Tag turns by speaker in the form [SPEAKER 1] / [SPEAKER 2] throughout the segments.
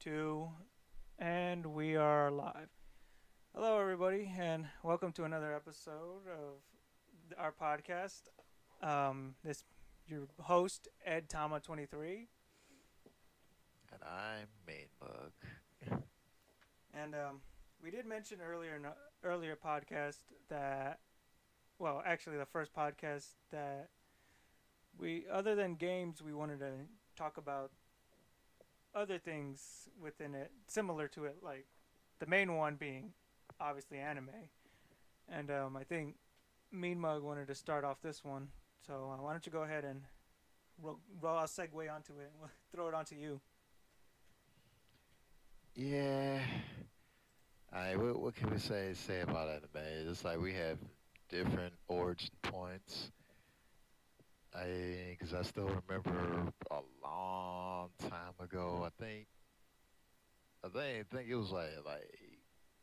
[SPEAKER 1] two, and we are live. Hello, everybody, and welcome to another episode of our podcast. This your host Ed Tama 23,
[SPEAKER 2] And I'm Main Bug.
[SPEAKER 1] and we did mention earlier in earlier podcast that actually the first podcast that we other than games we wanted to talk about other things within it similar to it, like the main one being obviously anime. And I think Mean Mug wanted to start off this one, so why don't you go ahead and I'll segue onto it. We'll throw it onto you.
[SPEAKER 2] Yeah. Alright, what can we say about anime? It's like we have different origin points. Because I still remember a long time ago. I think it was like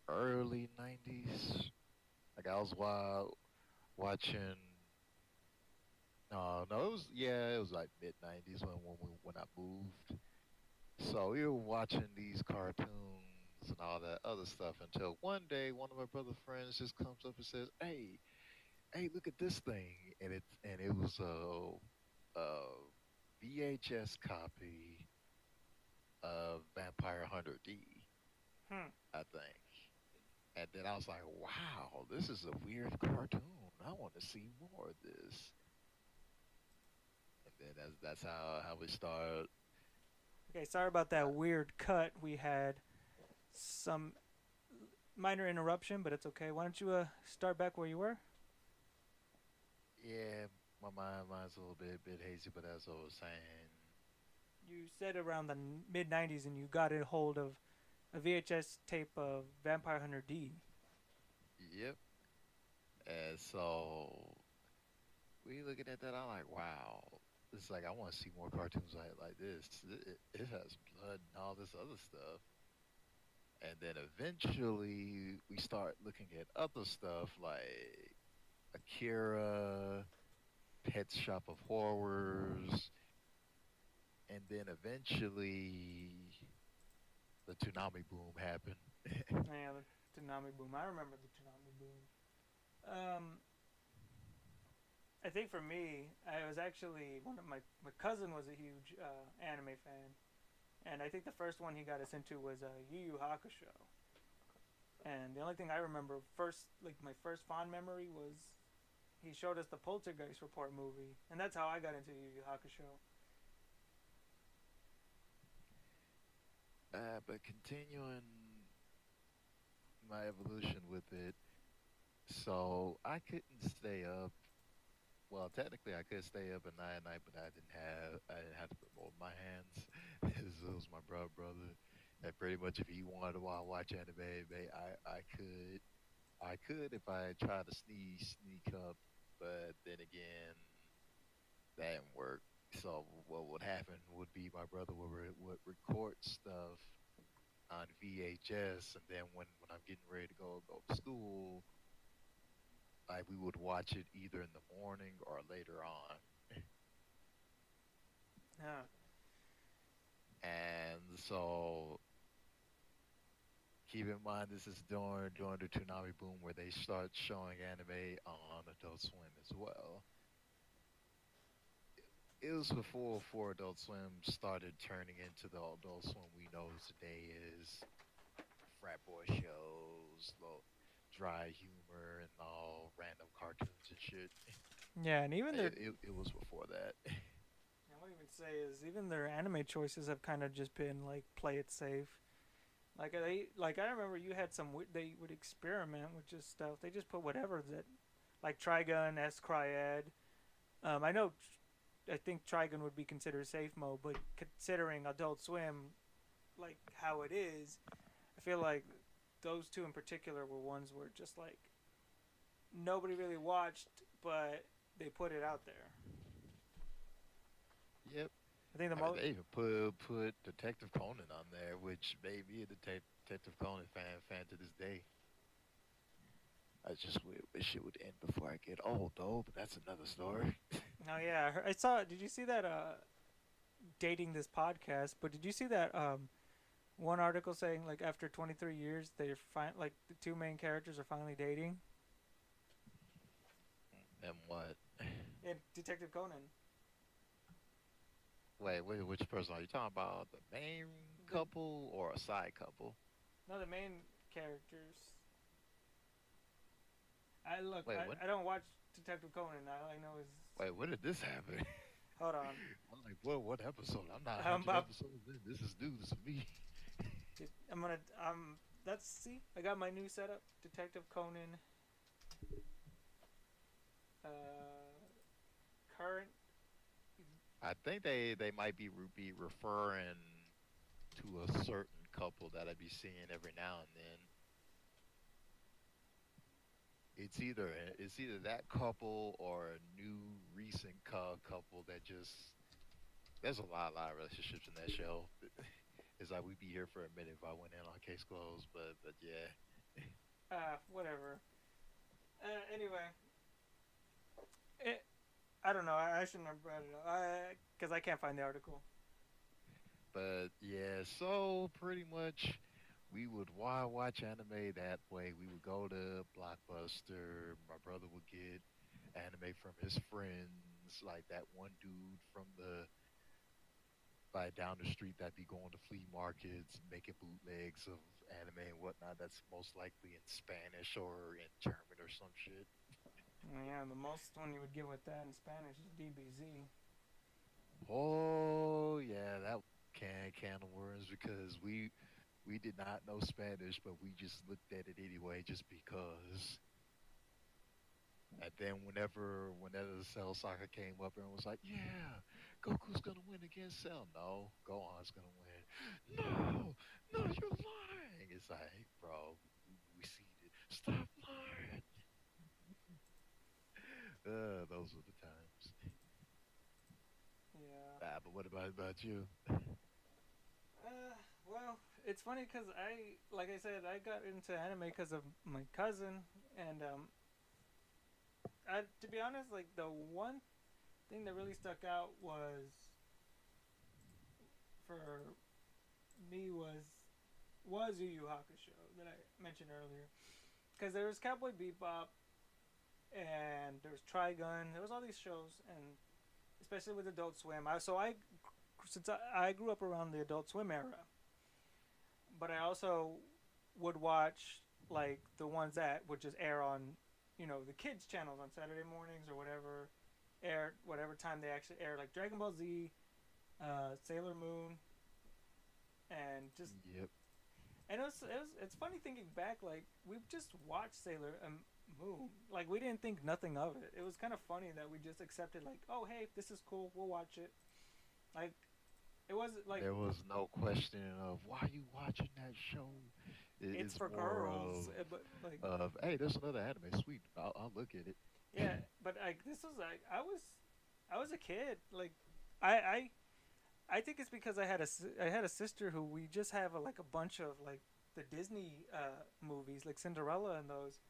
[SPEAKER 2] early '90s. Like I was watching. No, it was like mid '90s when I moved. So we were watching these cartoons and all that other stuff until one day one of my brother friends just comes up and says, "Hey, look at this thing!" And it was a VHS copy of Vampire Hunter D,
[SPEAKER 1] Hmm.
[SPEAKER 2] I think. And then I was like, "Wow, this is a weird cartoon. I want to see more of this." And then that's how we started.
[SPEAKER 1] Okay, sorry about that
[SPEAKER 2] Uh,
[SPEAKER 1] weird cut. We had some minor interruption, but it's okay. Why don't you start back where you were?
[SPEAKER 2] yeah, my mind's a little bit hazy, but as I was saying,
[SPEAKER 1] You said around the mid '90s, and you got a hold of a VHS tape of Vampire Hunter D.
[SPEAKER 2] yep. And so we looking at that, I'm like, wow. It's like I want to see more cartoons like this. It has blood and all this other stuff. And then eventually we start looking at other stuff like Akira, Pet Shop of Horrors, and then eventually the tsunami boom happened.
[SPEAKER 1] Yeah, the Tsunami Boom. I remember the Tsunami Boom. Um, I think for me, I was actually one of my cousin was a huge anime fan, and I think the first one he got us into was Yu Yu Hakusho. And the only thing I remember my first fond memory was he showed us the Poltergeist Report movie, and that's how I got into Yu Yu Hakusho.
[SPEAKER 2] But continuing my evolution with it, so I couldn't stay up. Well, technically, I could stay up at night, but I didn't have to put more in my hands. It was my brother, and pretty much if he wanted to watch anime, I could if I tried to sneak up, but then again, that didn't work. So what would happen would be my brother would record stuff on VHS, and then when I'm getting ready to go to school, like we would watch it either in the morning or later on.
[SPEAKER 1] Yeah.
[SPEAKER 2] And so keep in mind this is during the Toonami boom where they start showing anime on Adult Swim as well. It was before Adult Swim started turning into the Adult Swim we know today is frat boy shows, dry humor, and all random cartoons and shit.
[SPEAKER 1] Yeah, and even their
[SPEAKER 2] It was before that.
[SPEAKER 1] I would even say is even their anime choices have kind of just been like play it safe. Like I remember you had they would experiment with just stuff. They just put whatever that like Trigun, S Cryad. I know I think Trigun would be considered safe mode, but considering Adult Swim like how it is, I feel like those two in particular were ones where just like nobody really watched, but they put it out there.
[SPEAKER 2] Yep.
[SPEAKER 1] I think the
[SPEAKER 2] I mean,
[SPEAKER 1] most
[SPEAKER 2] they even put Detective Conan on there, which made me a Detective Conan fan to this day. I just wish it would end before I get old, though. But that's another story.
[SPEAKER 1] oh yeah, I saw. Did you see that? Dating this podcast, but did you see that? one article saying like after 23 years like the two main characters are finally dating
[SPEAKER 2] And what?
[SPEAKER 1] in Detective Conan.
[SPEAKER 2] Wait, which person are you talking about? The main
[SPEAKER 1] The
[SPEAKER 2] couple or a side couple?
[SPEAKER 1] no, the main characters. I look.
[SPEAKER 2] Wait,
[SPEAKER 1] I don't watch Detective Conan. All I know is
[SPEAKER 2] when did this happen?
[SPEAKER 1] hold on.
[SPEAKER 2] I'm like, what episode? I'm not
[SPEAKER 1] I'm
[SPEAKER 2] 100
[SPEAKER 1] about.
[SPEAKER 2] episodes in. This is new. This is me.
[SPEAKER 1] I'm gonna. That's see. I got my new setup. Detective Conan. Current.
[SPEAKER 2] I think they might be referring to a certain couple that I be seeing every now and then. It's either that couple or a new recent couple that just there's a lot of relationships in that show. It's like we'd be here for a minute if I went in on case closed, but yeah.
[SPEAKER 1] Whatever. Anyway, it, I don't know. I shouldn't have brought it up. Because I can't find the article.
[SPEAKER 2] But yeah, so pretty much we would watch anime that way. We would go to Blockbuster. My brother would get anime from his friends, like that one dude from the by down the street that be going to flea markets, making bootlegs of anime and whatnot. That's most likely in Spanish or in German or some shit.
[SPEAKER 1] Yeah, the most one you would get with that in Spanish is DBZ.
[SPEAKER 2] Oh yeah, that can of worms because we did not know Spanish, but we just looked at it anyway just because. And then whenever the Cell Saga came up, everyone was like, "Yeah, Goku's gonna win against Cell." No, Gohan's gonna win. No, no, you're lying. It's like, bro, we see it. Stop lying. Those were the times.
[SPEAKER 1] Yeah.
[SPEAKER 2] But what about you?
[SPEAKER 1] Well, it's funny because like I said, I got into anime because of my cousin, and to be honest, like the one thing that really stuck out for me was Yu Yu Hakusho that I mentioned earlier, because there was Cowboy Bebop and there was Trigun, there was all these shows, and especially with Adult Swim. Since I grew up around the Adult Swim era, but I also would watch like the ones that would just air on, the kids channels on Saturday mornings or whatever time they actually air, like Dragon Ball Z, Sailor Moon, and just
[SPEAKER 2] Yep.
[SPEAKER 1] and it's funny thinking back, like we just watched Sailor Moon, like we didn't think nothing of it. It was kind of funny that we just accepted, like, oh hey, this is cool, we'll watch it. Like it wasn't like
[SPEAKER 2] There was no question of why you watching that show.
[SPEAKER 1] it's
[SPEAKER 2] It's
[SPEAKER 1] for
[SPEAKER 2] more
[SPEAKER 1] girls, but like
[SPEAKER 2] of hey, there's another anime. Sweet, I'll look at it.
[SPEAKER 1] yeah, but like this was like I was a kid. Like I I think it's because I had a sister who we just have like a bunch of like the Disney movies like Cinderella and those,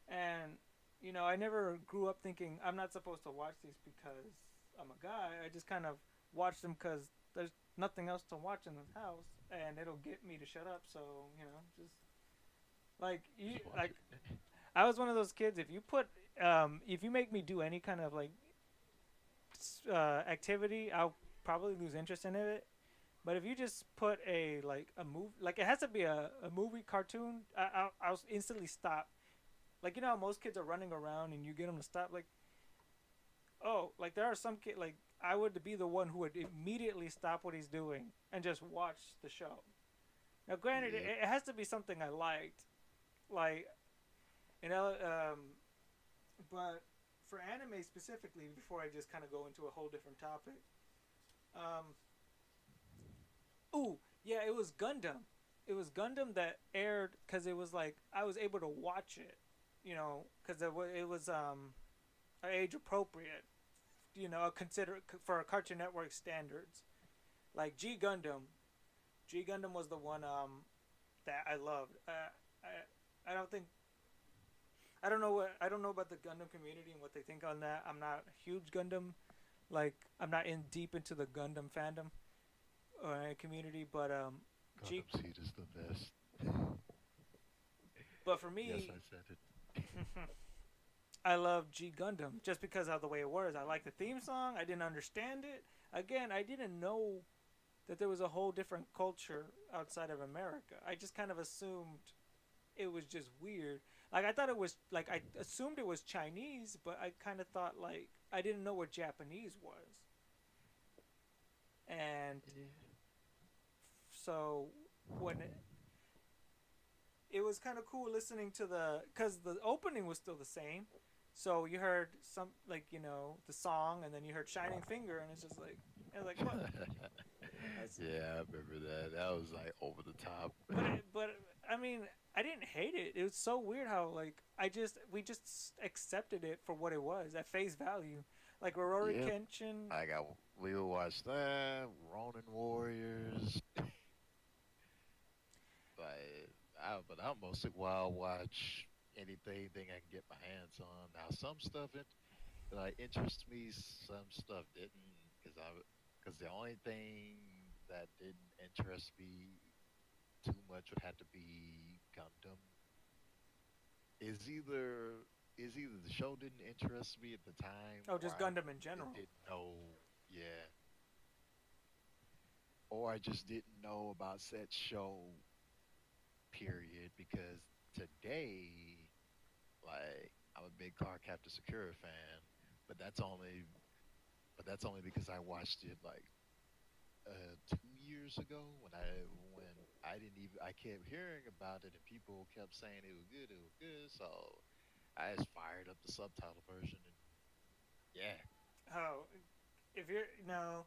[SPEAKER 1] and I never grew up thinking I'm not supposed to watch these because I'm a guy. I just kind of watched them because there's nothing else to watch in the house, and it'll get me to shut up. So just like
[SPEAKER 2] Just watch
[SPEAKER 1] like
[SPEAKER 2] it.
[SPEAKER 1] I was one of those kids. If you make me do any kind of like activity, I'll probably lose interest in it. But if you just put a movie, like it has to be a movie cartoon, I'll instantly stop. Like how most kids are running around and you get them to stop. Like like there are some kids, like I would be the one who would immediately stop what he's doing and just watch the show. Now, granted,
[SPEAKER 2] Yep.
[SPEAKER 1] it has to be something I liked, like you know. But for anime specifically, before I just kind of go into a whole different topic, um, ooh, yeah, it was Gundam. It was Gundam that aired because it was like I was able to watch it, because it was age appropriate, consider for Cartoon Network standards. Like G Gundam was the one that I loved. I don't think I don't know about the Gundam community and what they think on that. I'm not a huge Gundam, like I'm not in deep into the Gundam fandom or community, but G,
[SPEAKER 2] Gundam Seed is the best.
[SPEAKER 1] but for
[SPEAKER 2] Yes,
[SPEAKER 1] me,
[SPEAKER 2] I said it.
[SPEAKER 1] I love G Gundam just because of the way it was. I like the theme song. I didn't understand it. Again, I didn't know that there was a whole different culture outside of America. I just kind of assumed it was just weird. Like I thought it was like I assumed it was Chinese, but I kind of thought like I didn't know what Japanese was. And
[SPEAKER 2] Yeah.
[SPEAKER 1] so when it was kind of cool listening to the cuz the opening was still the same. So you heard some like, the song and then you heard Shining Finger and it's just like I was like, "What?" That's
[SPEAKER 2] Yeah, I remember that. That was like over the top.
[SPEAKER 1] but I mean, I didn't hate it. It was so weird how like we just accepted it for what it was at face value. Like Rory
[SPEAKER 2] Yep.
[SPEAKER 1] Kenshin.
[SPEAKER 2] I got. We would watch that Ronin Warriors. But I mostly wild watch anything I can get my hands on. Now, some stuff like interests me, some stuff didn't, because the only thing that didn't interest me too much would have to be Gundam. Is either is either the show didn't interest me at the time,
[SPEAKER 1] Oh,
[SPEAKER 2] or
[SPEAKER 1] just
[SPEAKER 2] I
[SPEAKER 1] Gundam in
[SPEAKER 2] just
[SPEAKER 1] general.
[SPEAKER 2] didn't know, yeah, or I just didn't know about said show. Period. Because today, like, I'm a big Car Captor Sakura fan, but that's only because I watched it like 2 years ago when I didn't even I kept hearing about it and people kept saying it was good, it was good. So I just fired up the subtitle version and yeah.
[SPEAKER 1] Oh, if you're no,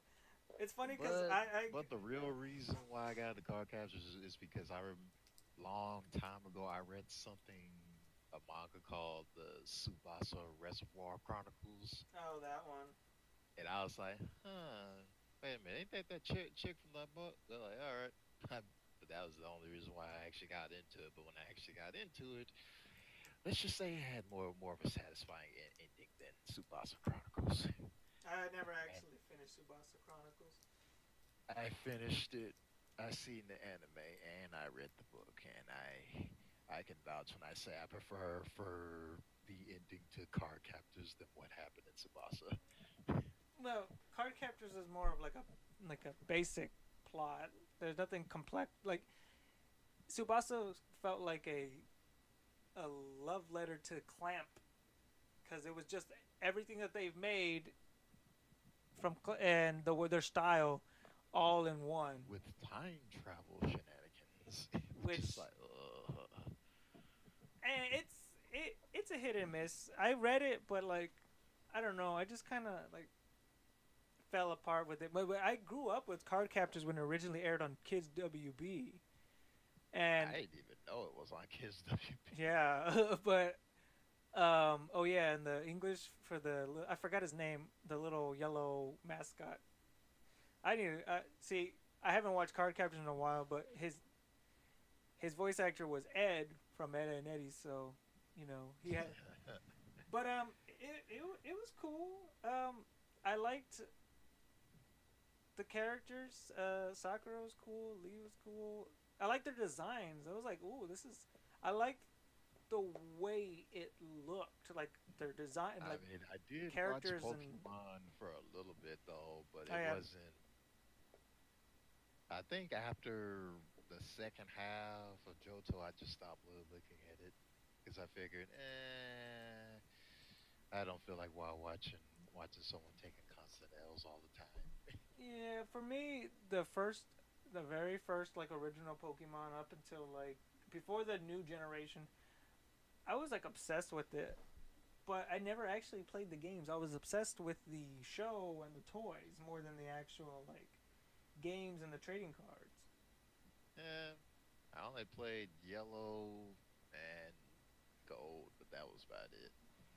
[SPEAKER 1] it's funny because
[SPEAKER 2] But but the real reason why I got the Car Captors is because long time ago I read something a manga called the Subasa Reservoir Chronicles,
[SPEAKER 1] oh, that one.
[SPEAKER 2] and I was like, huh, wait a minute, ain't that chick from that book? They're like, all right. But that was the only reason why I actually got into it. But when I actually got into it, let's just say it had more of a satisfying ending than Subasa Chronicles.
[SPEAKER 1] I never
[SPEAKER 2] And
[SPEAKER 1] actually finished Subasa Chronicles.
[SPEAKER 2] I finished it. I seen the anime and I read the book, and I can vouch when I say I prefer for the ending to Card Captors than what happened in Tsubasa.
[SPEAKER 1] Well, Card Captors is more of like a basic plot. There's nothing complex. Like Subasa felt like a love letter to Clamp because it was just everything that they've made and their style all in one.
[SPEAKER 2] With time travel shenanigans, which is
[SPEAKER 1] Which
[SPEAKER 2] like,
[SPEAKER 1] and it's a hit and miss. I read it, but like I don't know. I just kind of like fell apart with it. But I grew up with Card Captors when it originally aired on Kids WB, and
[SPEAKER 2] I didn't even know it was on Kids WB.
[SPEAKER 1] yeah, but oh yeah, and the English for I forgot his name, the little yellow mascot. I need to see. I haven't watched Card Captors in a while, but his voice actor was Ed from Ed and Eddie, so he had. But it was cool. I liked the characters. Sakura was cool. Lee was cool. I liked their designs. I was like, ooh, this is. I liked the way it looked, like their design,
[SPEAKER 2] I
[SPEAKER 1] like
[SPEAKER 2] mean, I did watch
[SPEAKER 1] characters and.
[SPEAKER 2] Pokemon for a little bit though, but
[SPEAKER 1] Oh
[SPEAKER 2] it
[SPEAKER 1] yeah.
[SPEAKER 2] wasn't. I think after the second half of Johto, I just stopped looking at it because I figured, I don't feel like while watching someone taking constant L's all the time.
[SPEAKER 1] Yeah, for me, the very first like original Pokemon up until like before the new generation, I was like obsessed with it, but I never actually played the games. I was obsessed with the show and the toys more than the actual like games and the trading cards.
[SPEAKER 2] Yeah, I only played Yellow and Gold, but that was about it.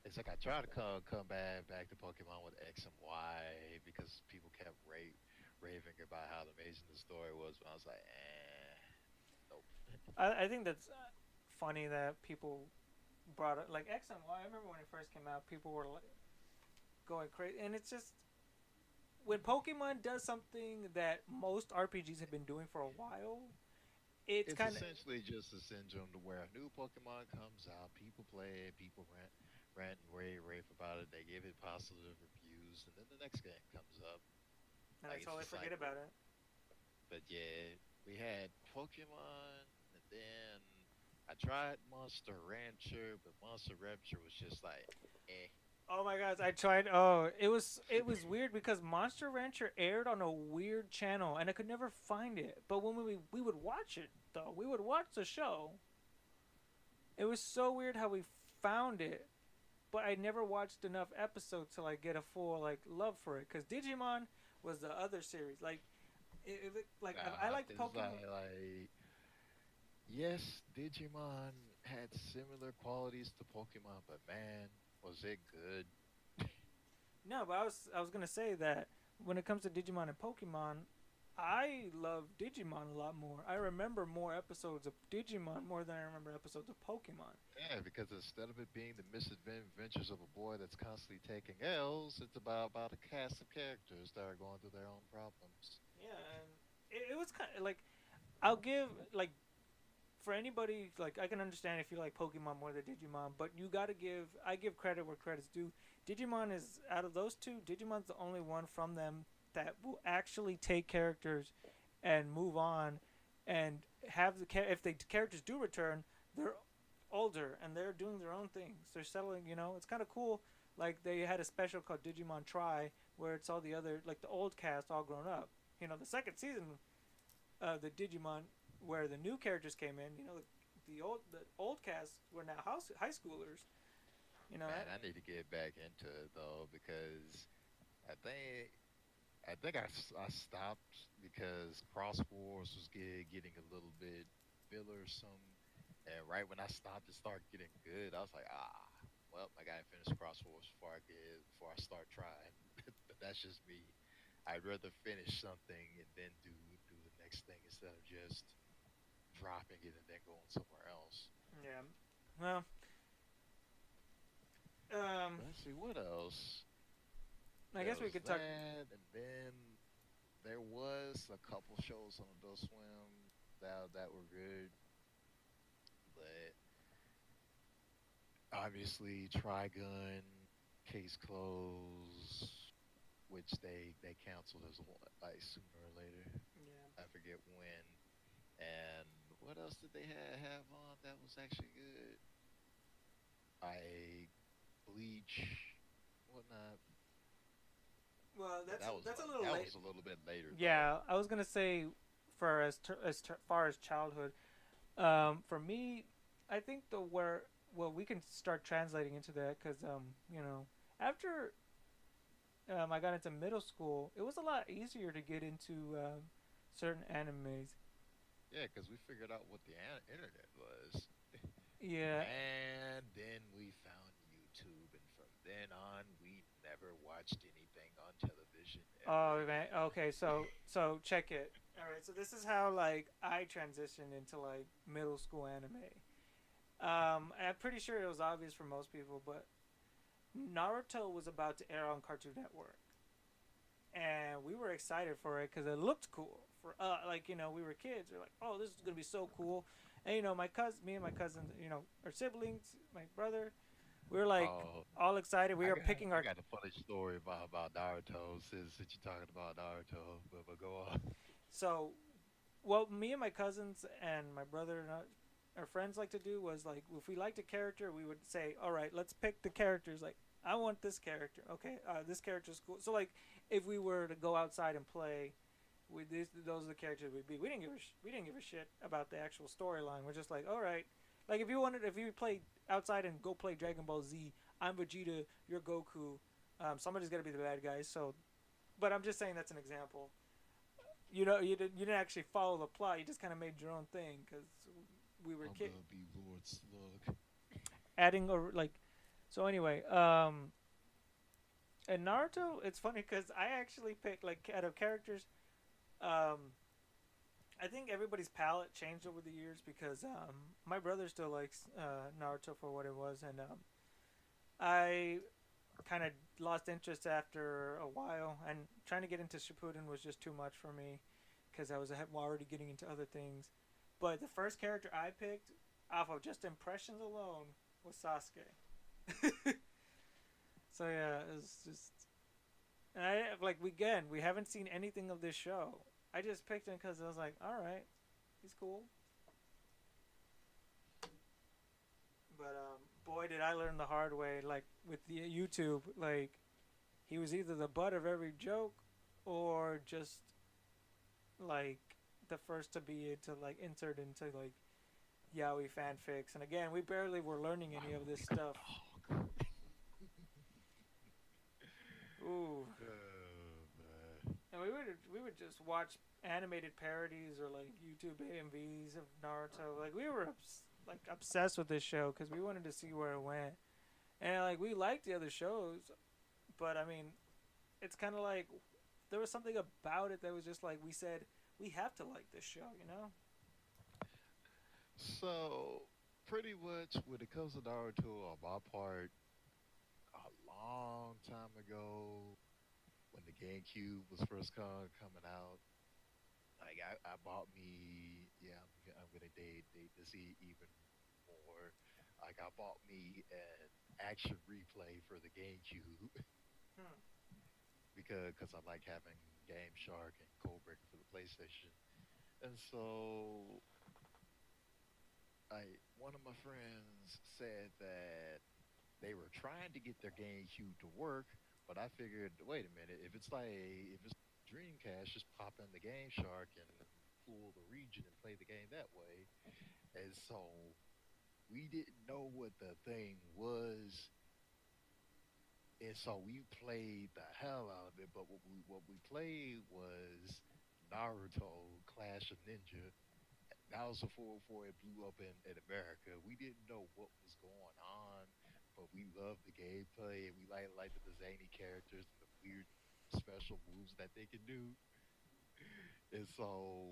[SPEAKER 2] It's like I tried to come back to Pokemon with X and Y because people kept raving about how amazing the story was, but I was like, nope.
[SPEAKER 1] I think that's funny that people brought it like X and Y. I remember when it first came out, people were like going crazy, and it's just when Pokemon does something that most RPGs have been doing for a while, it's
[SPEAKER 2] it's
[SPEAKER 1] kind of
[SPEAKER 2] essentially just a syndrome to where a new Pokemon comes out, people play it, people rant and rave about it. They give it positive reviews, and then the next game comes up.
[SPEAKER 1] and they
[SPEAKER 2] Like it's a
[SPEAKER 1] totally forget about
[SPEAKER 2] cycle.
[SPEAKER 1] it.
[SPEAKER 2] But yeah, we had Pokemon, and then I tried Monster Rancher, but Monster Rancher was just like, eh.
[SPEAKER 1] Oh my gosh, I tried. Oh, it was weird because Monster Rancher aired on a weird channel, and I could never find it. But when we would watch it though, we would watch the show. It was so weird how we found it, but I never watched enough episodes to like get a full like love for it. Cause Digimon was the other series. Like, like I
[SPEAKER 2] Nah,
[SPEAKER 1] liked
[SPEAKER 2] it's
[SPEAKER 1] Pokemon.
[SPEAKER 2] like yes, Digimon had similar qualities to Pokemon, but man, was it good?
[SPEAKER 1] No, but I was gonna say that when it comes to Digimon and Pokemon, I love Digimon a lot more. I remember more episodes of Digimon more than I remember episodes of Pokemon.
[SPEAKER 2] Yeah, because instead of it being the misadventures of a boy that's constantly taking L's, it's about a cast of characters that are going through their own problems.
[SPEAKER 1] Yeah, and it was kind of like I'll give like for anybody like I can understand if you like Pokemon more than Digimon, but you gotta give I give credit where credit's due. Digimon is out of those two, Digimon's the only one from them that will actually take characters and move on and have if the characters do return, they're older and they're doing their own things. They're settling, it's kind of cool. Like they had a special called Digimon Try where it's all the other like the old cast all grown up. The second season of the Digimon where the new characters came in, the old cast were now high schoolers.
[SPEAKER 2] Man, I need to get back into it though because I think I stopped because Cross Wars was getting a little bit fillersome, and right when I stopped, it started getting good. I was like, well, I gotta finish Cross Wars before I start trying. But that's just me. I'd rather finish something and then do the next thing instead of just dropping it and then going somewhere else.
[SPEAKER 1] Yeah. Well, um,
[SPEAKER 2] Let's see what else.
[SPEAKER 1] I
[SPEAKER 2] There
[SPEAKER 1] guess we
[SPEAKER 2] was
[SPEAKER 1] could talk.
[SPEAKER 2] that, and then there was a couple shows on Adult Swim that were good, but obviously Trigun, Case Closed, which they canceled as well, like sooner or later.
[SPEAKER 1] Yeah.
[SPEAKER 2] I forget when. And what else did they have on that was actually good? I Bleach, whatnot.
[SPEAKER 1] Well,
[SPEAKER 2] But
[SPEAKER 1] that's a little
[SPEAKER 2] that
[SPEAKER 1] late.
[SPEAKER 2] was a little bit later though.
[SPEAKER 1] Yeah, I was gonna say, for far as childhood, for me, I think the where well we can start translating into that because after I got into middle school, it was a lot easier to get into certain animes.
[SPEAKER 2] Yeah, because we figured out what the internet was.
[SPEAKER 1] Yeah.
[SPEAKER 2] And then we found YouTube, and from then on, we never watched anything on television ever
[SPEAKER 1] Oh man.
[SPEAKER 2] again.
[SPEAKER 1] Okay. So check it. All right. So this is how like I transitioned into like middle school anime. I'm pretty sure it was obvious for most people, but Naruto was about to air on Cartoon Network, and we were excited for it because it looked cool. For like we were kids. We are like, oh, this is gonna be so cool. And me and my cousins, our siblings, my brother, we were like
[SPEAKER 2] Oh,
[SPEAKER 1] all excited. We were picking
[SPEAKER 2] I
[SPEAKER 1] our
[SPEAKER 2] got a funny story about Naruto since you're talking about Naruto, but go on.
[SPEAKER 1] so what me and my cousins and my brother and our friends like to do was like if we liked a character, we would say, all right, let's pick the characters. Like I want this character. Okay, this character's cool. So like if we were to go outside and play those are the characters we'd be. We didn't give a shit about the actual storyline. We're just like, all right. Like if you play outside and go play Dragon Ball Z, I'm Vegeta, you're Goku. Somebody's got to be the bad guy. So, but I'm just saying that's an example. You didn't actually follow the plot. You just kind of made your own thing because we were
[SPEAKER 2] I'm
[SPEAKER 1] kid
[SPEAKER 2] gonna be Lord Slug.
[SPEAKER 1] adding or like. So anyway, in Naruto, it's funny because I actually picked like out of characters. Um, I think everybody's palette changed over the years because my brother still likes Naruto for what it was, and I kind of lost interest after a while, and trying to get into Shippuden was just too much for me because I was already getting into other things. But the first character I picked, off of just impressions alone, was Sasuke. So yeah, it's just, and I like we haven't seen anything of this show. I just picked him because I was like, all right, he's cool. But boy, did I learn the hard way. Like with the YouTube, like he was either the butt of every joke, or just like the first to be into like insert into like yaoi fanfics. And again, we barely were learning
[SPEAKER 2] Why
[SPEAKER 1] any of
[SPEAKER 2] would
[SPEAKER 1] this
[SPEAKER 2] we go
[SPEAKER 1] stuff.
[SPEAKER 2] dog?
[SPEAKER 1] Ooh,
[SPEAKER 2] Man.
[SPEAKER 1] and we would just watch animated parodies or like YouTube AMVs of Naruto. Like we were like obsessed with this show because we wanted to see where it went. And like we liked the other shows, but I mean, it's kind of like there was something about it that was just like we said we have to like this show, you know?
[SPEAKER 2] So, pretty much when it comes to Naruto, on my part, a long time ago, when the GameCube was first coming out, like I bought me, yeah, I'm gonna date this even more. Like I bought me an action replay for the GameCube
[SPEAKER 1] Hmm.
[SPEAKER 2] because cause I like having Game Shark and Code Breaker for the PlayStation. And so I one of my friends said that they were trying to get their GameCube to work, but I figured, wait a minute, if it's Dreamcast, just pop in the Game Shark and fool the region and play the game that way. And so we didn't know what the thing was, and so we played the hell out of it. But what we played was Naruto Clash of Ninja. That was before it blew up in America. We didn't know what was going on, but we loved the gameplay and we liked the zany characters and the weird special moves that they can do. And so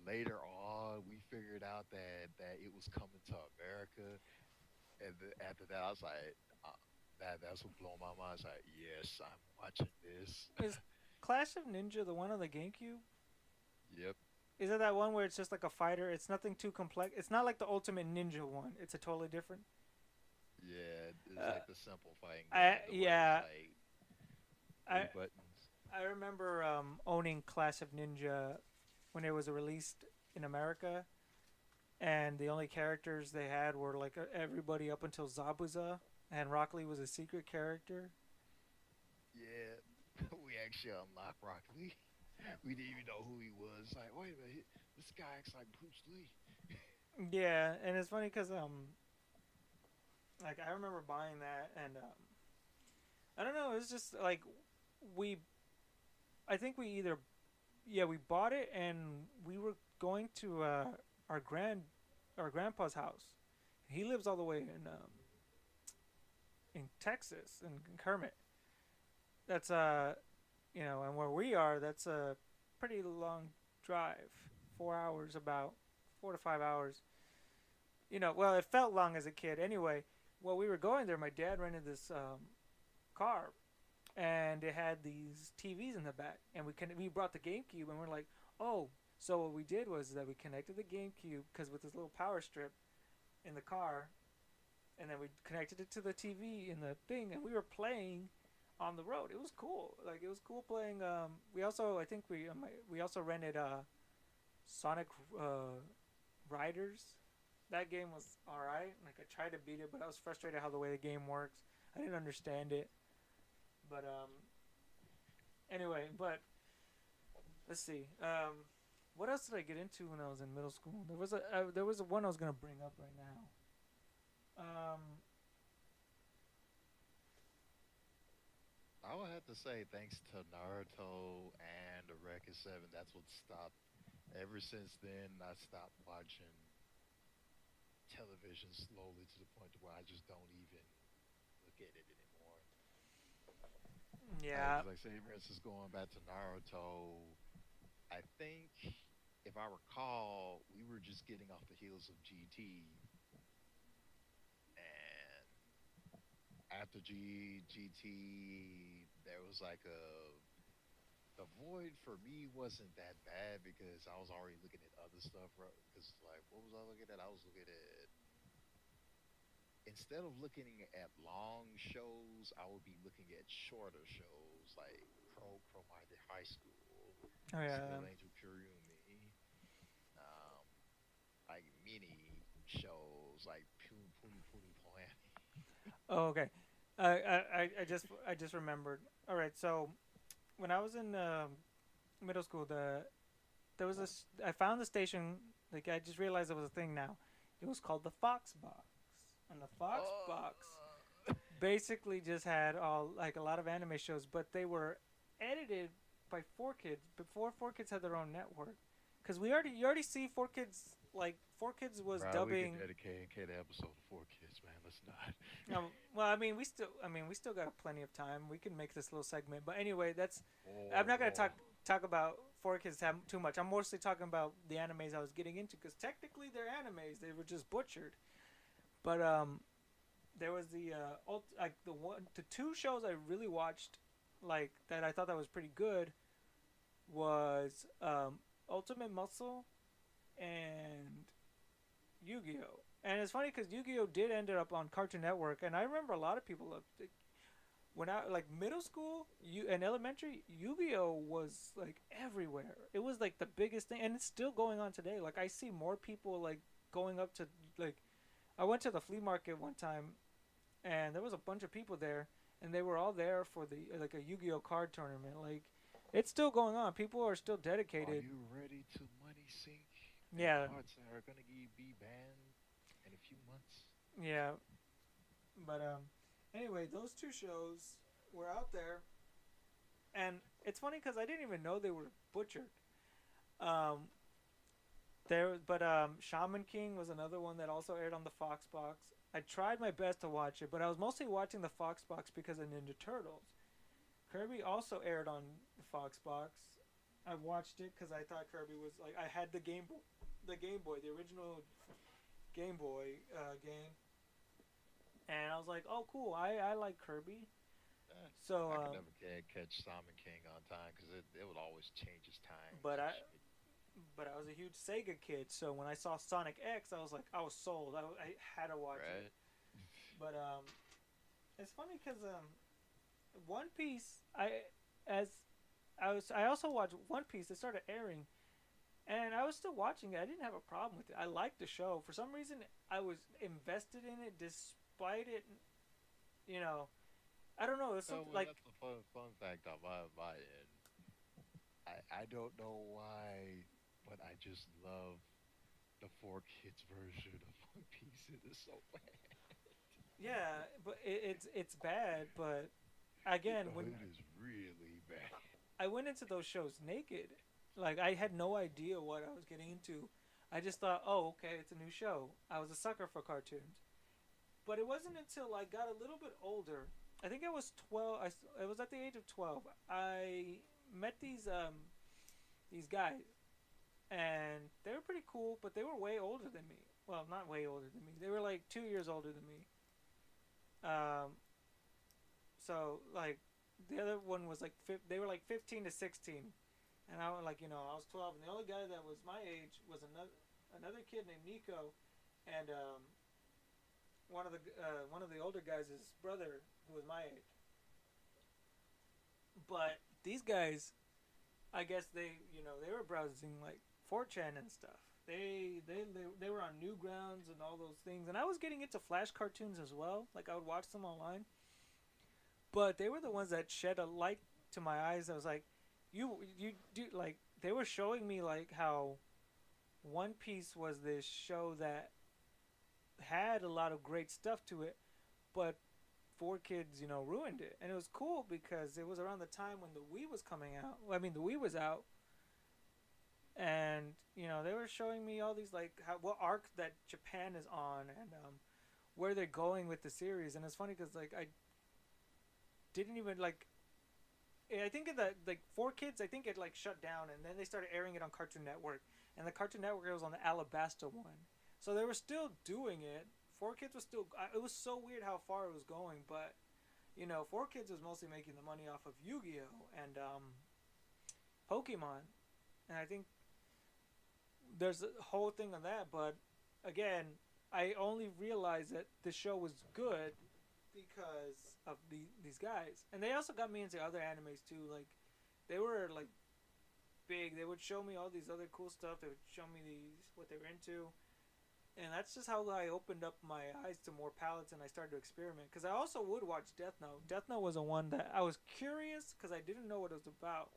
[SPEAKER 2] later on, we figured out that it was coming to America. And after that, I was like, that's what blew my mind. I was like, yes, I'm watching this.
[SPEAKER 1] Is Clash of Ninja the one on the GameCube?
[SPEAKER 2] Yep.
[SPEAKER 1] Is it that one where it's just like a fighter? It's nothing too complex. It's not like the Ultimate Ninja one. It's a totally different.
[SPEAKER 2] Yeah, it's
[SPEAKER 1] Uh,
[SPEAKER 2] like the simple fighting
[SPEAKER 1] I
[SPEAKER 2] game, the where it's
[SPEAKER 1] yeah,
[SPEAKER 2] like
[SPEAKER 1] I
[SPEAKER 2] three buttons.
[SPEAKER 1] I remember owning Clash of Ninja when it was released in America, and the only characters they had were like everybody up until Zabuza, and Rock Lee was a secret character.
[SPEAKER 2] Yeah, we actually unlocked Rock Lee. We didn't even know who he was. Like, wait a minute, this guy acts like Bruce Lee.
[SPEAKER 1] Yeah, and it's funny because like I remember buying that, and I don't know, it was just like we I think we either yeah we bought it and we were going to our our grandpa's house. He lives all the way in Texas in Kermit. That's you know, and where we are, that's a pretty long drive, 4 hours, about 4 to 5 hours. You know, well, it felt long as a kid. Anyway, while we were going there, my dad rented this car, and it had these TVs in the back, and we brought the GameCube, and we're like, oh, so what we did was that we connected the GameCube because with this little power strip in the car, and then we connected it to the TV in the thing, and we were playing on the road. It was cool. Like it was cool playing. We also I think we also rented Sonic Riders. That game was all right. Like I tried to beat it, but I was frustrated how the way the game works. I didn't understand it. But anyway, but let's see. What else did I get into when I was in middle school? There was a one I was gonna bring up right now.
[SPEAKER 2] I would have to say thanks to Naruto and the Record 7, that's what stopped. Ever since then, I stopped watching television slowly to the point where I just don't even look at it anymore.
[SPEAKER 1] Yeah.
[SPEAKER 2] Like say, for instance, going back to Naruto, I think if I recall, we were just getting off the heels of GT, and after GT, there was like a the void for me wasn't that bad because I was already looking at other stuff. Because like, what was I looking at? I was looking at instead of looking at long shows, I would be looking at shorter shows like Chroma High School,
[SPEAKER 1] Oh yeah.
[SPEAKER 2] Still Angel Purumi, um, like mini shows like Puni Puni Poani.
[SPEAKER 1] Oh okay. I just remembered. All right. So when I was in middle school, there was this. I found the station. Like I just realized it was a thing now. It was called the FoxBox, and the FoxBox
[SPEAKER 2] Oh,
[SPEAKER 1] basically just had all like a lot of anime shows, but they were edited by 4Kids before 4Kids had their own network. Because you already see 4Kids, like 4Kids was
[SPEAKER 2] bro, we could
[SPEAKER 1] dubbing.
[SPEAKER 2] dedicate an episode to 4 kids, man. Let's not.
[SPEAKER 1] Well, I mean, we still got plenty of time. We can make this little segment, but anyway, that's. I'm
[SPEAKER 2] Oh,
[SPEAKER 1] not gonna
[SPEAKER 2] oh,
[SPEAKER 1] talk about 4Kids too much. I'm mostly talking about the animes I was getting into because technically they're animes. They were just butchered, but there was like the two shows I really watched like that I thought that was pretty good was Ultimate Muscle and Yu-Gi-Oh. And it's funny because Yu-Gi-Oh did end up on Cartoon Network, and I remember a lot of people when I like middle school you and elementary Yu-Gi-Oh was like everywhere. It was like the biggest thing, and it's still going on today. Like I see more people like going up to like I went to the flea market one time and there was a bunch of people there, and they were all there for the like a Yu-Gi-Oh card tournament. Like, it's still going on. People are still
[SPEAKER 2] are
[SPEAKER 1] dedicated.
[SPEAKER 2] you ready to money sink and
[SPEAKER 1] Yeah,
[SPEAKER 2] cards that are gonna be banned in a few months?
[SPEAKER 1] yeah. But anyway, those two shows were out there, and it's funny because I didn't even know they were butchered. Um, but Shaman King was another one that also aired on the Fox Box. I tried my best to watch it, but I was mostly watching the Fox Box because of Ninja Turtles. Kirby also aired on the Fox Box. I watched it because I thought Kirby was like I had the Game Boy, the original Game Boy game, and I was like, oh cool, I like Kirby. So,
[SPEAKER 2] I could never catch Simon King on time because it would always change his times
[SPEAKER 1] but
[SPEAKER 2] and
[SPEAKER 1] I
[SPEAKER 2] shit.
[SPEAKER 1] but I was a huge Sega kid, so when I saw Sonic X, I was like, I was sold. I had to watch it.
[SPEAKER 2] Right?
[SPEAKER 1] But it's funny because One Piece, as I also watched One Piece. It started airing, and I was still watching it. I didn't have a problem with it. I liked the show. For some reason, I was invested in it despite it. You know, I don't know. It's
[SPEAKER 2] Oh,
[SPEAKER 1] something
[SPEAKER 2] well,
[SPEAKER 1] like
[SPEAKER 2] that's the fun fact on my end. I don't know why, but I just love the 4 kids version of One Piece. It is so bad.
[SPEAKER 1] yeah, but it's bad. But
[SPEAKER 2] It,
[SPEAKER 1] again,
[SPEAKER 2] oh,
[SPEAKER 1] when
[SPEAKER 2] it is really bad.
[SPEAKER 1] I went into those shows naked, like I had no idea what I was getting into. I just thought, oh, okay, it's a new show. I was a sucker for cartoons. But it wasn't until I got a little bit older. I think I was 12. I was at the age of 12. I met these guys, and they were pretty cool, but they were way older than me. Well, not way older than me. They were like 2 years older than me. Um, so like the other one was like they were like 15 to 16, and I was like I was 12, and the only guy that was my age was another kid named Nico, and one of the older guys, his brother, who was my age. But these guys, I guess they were browsing like 4chan and stuff. They were on Newgrounds and all those things, and I was getting into Flash cartoons as well. Like I would watch them online, but they were the ones that shed a light to my eyes. I was like, you do like they were showing me like how One Piece was this show that had a lot of great stuff to it, but 4 kids, ruined it. And it was cool because it was around the time when the Wii was coming out. Well, I mean, the Wii was out, and they were showing me all these like what arc that Japan is on and where they're going with the series. And it's funny because like I didn't even like. I think in the like 4 kids, I think it like shut down, and then they started airing it on Cartoon Network, and the Cartoon Network was on the Alabasta one, so they were still doing it. 4 kids was still. It was so weird how far it was going, but 4 kids was mostly making the money off of Yu-Gi-Oh, and Pokemon, and I think there's a whole thing on that. But again, I only realized that the show was good because of these guys, and they also got me into other animes too. Like they were like big. They would show me all these other cool stuff. They would show me these what they were into, and that's just how I opened up my eyes to more palettes and I started to experiment. Because I also would watch Death Note. Death Note was a one that I was curious because I didn't know what it was about,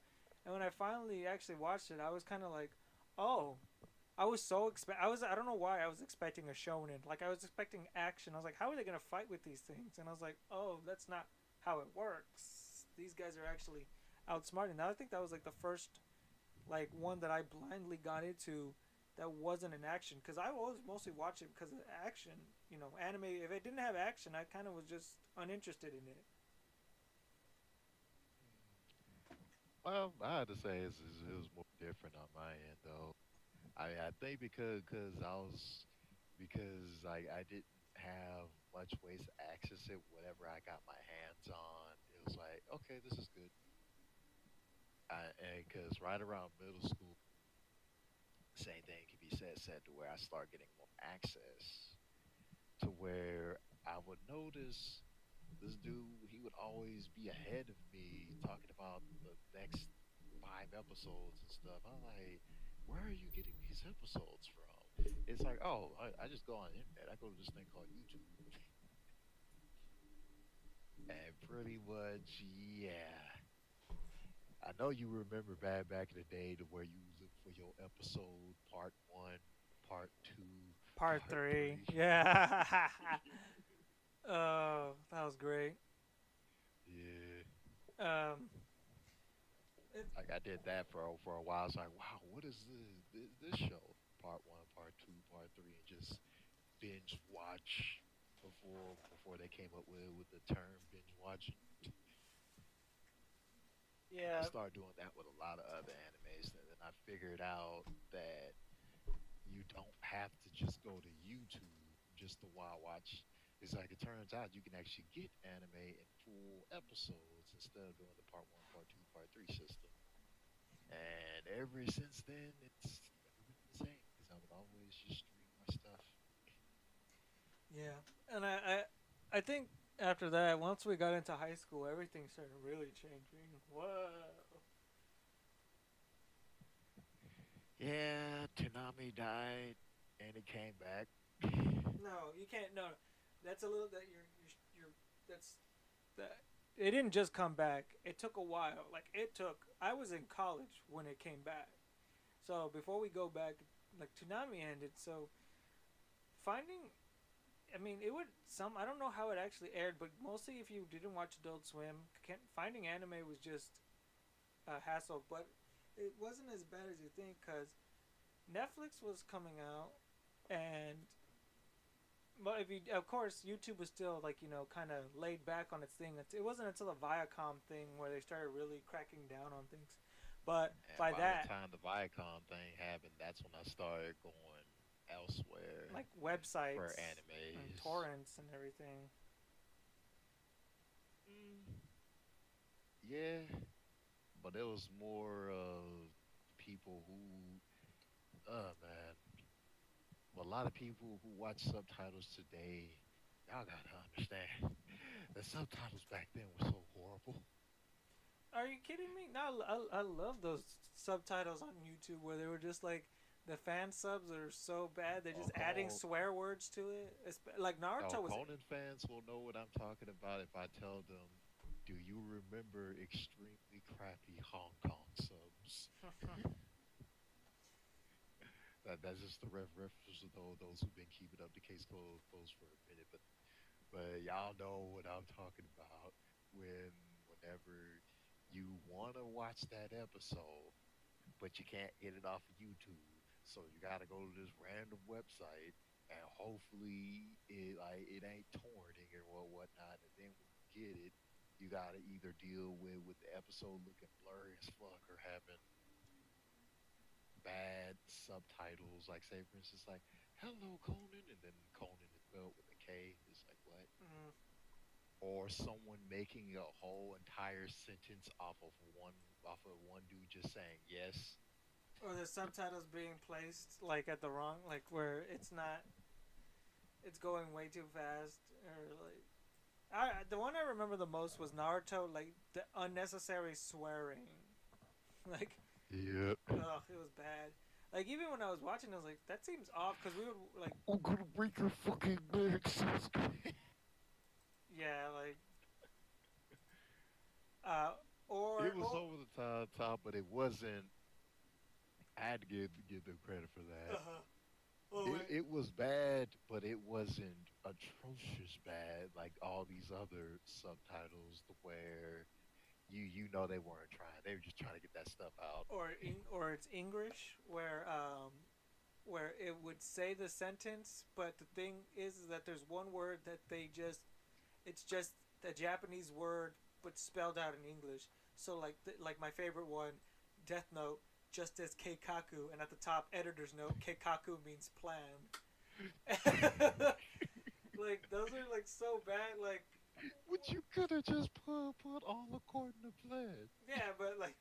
[SPEAKER 1] and when I finally actually watched it, I was kind of like, oh. I was so I don't know why I was expecting a shonen. Like I was expecting action. I was like, how are they gonna fight with these things? And I was like, oh, that's not how it works. These guys are actually outsmarting. Now I think that was like the first like one that I blindly got into that wasn't an action because I always mostly watch it because of action. You know, anime. If it didn't have action, I kind of was just uninterested in it.
[SPEAKER 2] Well, I had to say it was more different on my end though. I think because I was because I didn't have much ways to access it. Whatever I got my hands on, it was like okay, this is good. And because right around middle school, same thing can be said to where I start getting more access to where I would notice this dude, he would always be ahead of me talking about the next 5 episodes and stuff. I'm like, where are you getting these episodes from? It's like, oh, I just go on the internet. I go to this thing called YouTube. And pretty much, yeah. I know you remember back in the day to where you look for your episode part one, part two,
[SPEAKER 1] Part
[SPEAKER 2] part
[SPEAKER 1] three,
[SPEAKER 2] three.
[SPEAKER 1] yeah. Oh, that was great.
[SPEAKER 2] Yeah.
[SPEAKER 1] Um, it,
[SPEAKER 2] Like I did that for a while. It's like, wow, what is this show? Part one, part two, part three, and just binge watch before they came up with the term binge watching. And I
[SPEAKER 1] yeah,
[SPEAKER 2] started doing that with a lot of other animes. And then I figured out that you don't have to just go to YouTube just to watch. It's like it turns out you can actually get anime in full episodes instead of doing the part one, part two, part three system. And ever since then, it's never been the same because I would always just stream my stuff.
[SPEAKER 1] yeah, and I think after that, once we got into high school, everything started really changing. Whoa.
[SPEAKER 2] Yeah, Tanami died and it came back.
[SPEAKER 1] No, you can't. No, that's a little that you're that's that. It didn't just come back. It took a while. Like it took. I was in college when it came back. So before we go back, like Toonami ended. So finding, I mean, it would some. I don't know how it actually aired, but mostly if you didn't watch Adult Swim, finding anime was just a hassle. But it wasn't as bad as you think because Netflix was coming out, and but if you, of course, YouTube was still like kind of laid back on its thing. It wasn't until the Viacom thing where they started really cracking down on things. But
[SPEAKER 2] And
[SPEAKER 1] by
[SPEAKER 2] by the
[SPEAKER 1] that,
[SPEAKER 2] time the Viacom thing happened, that's when I started going elsewhere
[SPEAKER 1] like
[SPEAKER 2] for
[SPEAKER 1] websites and
[SPEAKER 2] animes.
[SPEAKER 1] torrents and everything.
[SPEAKER 2] Mm, yeah, but it was more of people who, man, a lot of people who watch subtitles today, y'all gotta understand, the subtitles back then were so horrible.
[SPEAKER 1] Are you kidding me? No, I love those subtitles on YouTube where they were just like the fan subs are so bad they're
[SPEAKER 2] Oh,
[SPEAKER 1] just adding swear words to it. Like
[SPEAKER 2] oh,
[SPEAKER 1] Naruto was.
[SPEAKER 2] Conan fans will know what I'm talking about if I tell them, do you remember extremely crappy Hong Kong subs? That's just the reference to those who've been keeping up the case close for a minute, but y'all know what I'm talking about whenever you want to watch that episode, but you can't get it off of YouTube, so you got to go to this random website, and hopefully it ain't torrenting or whatnot, and then when you get it, you got to either deal with the episode looking blurry as fuck or having bad subtitles, like say for instance, like "Hello Conan," and then Conan is spelled with a K. It's like what?
[SPEAKER 1] Mm.
[SPEAKER 2] or someone making a whole entire sentence off of one dude just saying yes.
[SPEAKER 1] Or the subtitles being placed like at the wrong, like where it's not, it's going way too fast, or like the one I remember the most was Naruto, like the unnecessary swearing, like
[SPEAKER 2] Yep.
[SPEAKER 1] ugh, it was bad. Like even when I was watching, I was like, that seems off because we would like,
[SPEAKER 2] I'm gonna break your fucking neck, Sasuke.
[SPEAKER 1] yeah, like uh,
[SPEAKER 2] It was
[SPEAKER 1] or
[SPEAKER 2] over the top, but it wasn't. I had to give them credit for that.
[SPEAKER 1] oh
[SPEAKER 2] It was bad, but it wasn't atrocious bad like all these other subtitles where you know they weren't trying. They were just trying to get that stuff out.
[SPEAKER 1] or it's English where it would say the sentence, but the thing is that there's one word that they just, it's just the Japanese word but spelled out in English. So like my favorite one, Death Note, just as Keikaku, and at the top editor's note, Keikaku means plan. Like those are like so bad. Like
[SPEAKER 2] But you could have just put all according to plan.
[SPEAKER 1] yeah, but like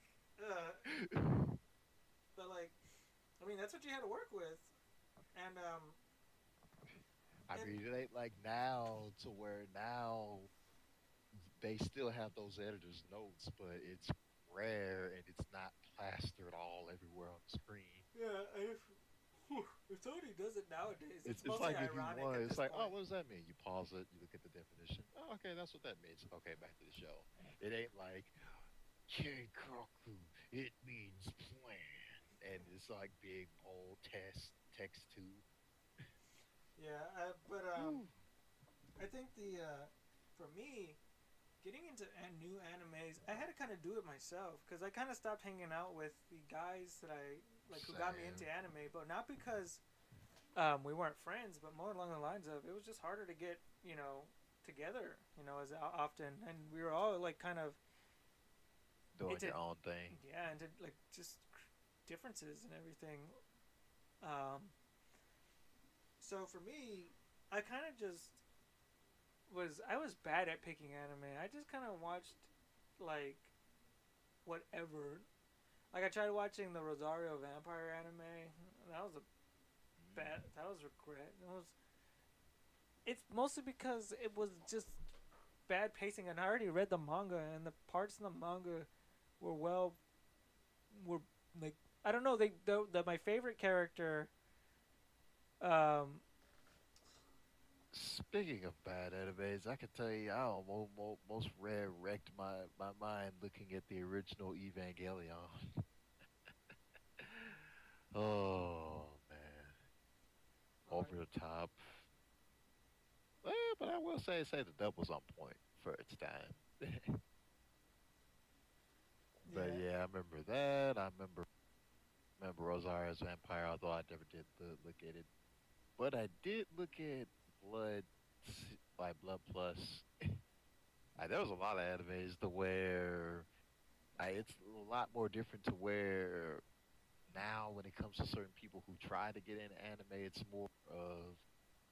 [SPEAKER 1] I mean that's what you had to work with, and
[SPEAKER 2] I
[SPEAKER 1] and
[SPEAKER 2] mean, it ain't like now to where now they still have those editors' notes, but it's rare and it's not plastered all everywhere on the screen.
[SPEAKER 1] yeah, if somebody does it nowadays, it's
[SPEAKER 2] It's
[SPEAKER 1] mostly
[SPEAKER 2] like if you
[SPEAKER 1] ironic
[SPEAKER 2] want,
[SPEAKER 1] at
[SPEAKER 2] it's
[SPEAKER 1] this
[SPEAKER 2] like, oh,
[SPEAKER 1] point.
[SPEAKER 2] what does that mean? You pause it, you look at the definition. Oh, okay, that's what that means. Okay, back to the show. It ain't like Keikaku. It means plan, and it's like big bold text too.
[SPEAKER 1] Yeah, but
[SPEAKER 2] Whew.
[SPEAKER 1] I think for me, getting into new animes, I had to kind of do it myself because I kind of stopped hanging out with the guys that I like who got me into
[SPEAKER 2] Same.
[SPEAKER 1] anime, but not because we weren't friends, but more along the lines of it was just harder to get together, as often, and we were all like kind of
[SPEAKER 2] Doing
[SPEAKER 1] into
[SPEAKER 2] your own thing.
[SPEAKER 1] yeah, into like just differences and everything. Um, so for me, I kind of just I was bad at picking anime. I just kind of watched like whatever. Like I tried watching the Rosario Vampire anime. That was a bad.
[SPEAKER 2] Mm.
[SPEAKER 1] That was regret. It was. It's mostly because it was just bad pacing, and I already read the manga, and the parts in the manga were were like I don't know. My favorite character. Um,
[SPEAKER 2] Speaking of bad animes, I can tell you, I almost wrecked my mind looking at the original Evangelion. Oh man,
[SPEAKER 1] like
[SPEAKER 2] over the top. But I will say the double's on point for its time. But
[SPEAKER 1] yeah,
[SPEAKER 2] yeah, I remember that. I remember Rosario's Vampire, although I never did look at it. But I did look at Blood, like Blood Plus. There was a lot of animes to where it's a lot more different to where now when it comes to certain people who try to get into anime, it's more of,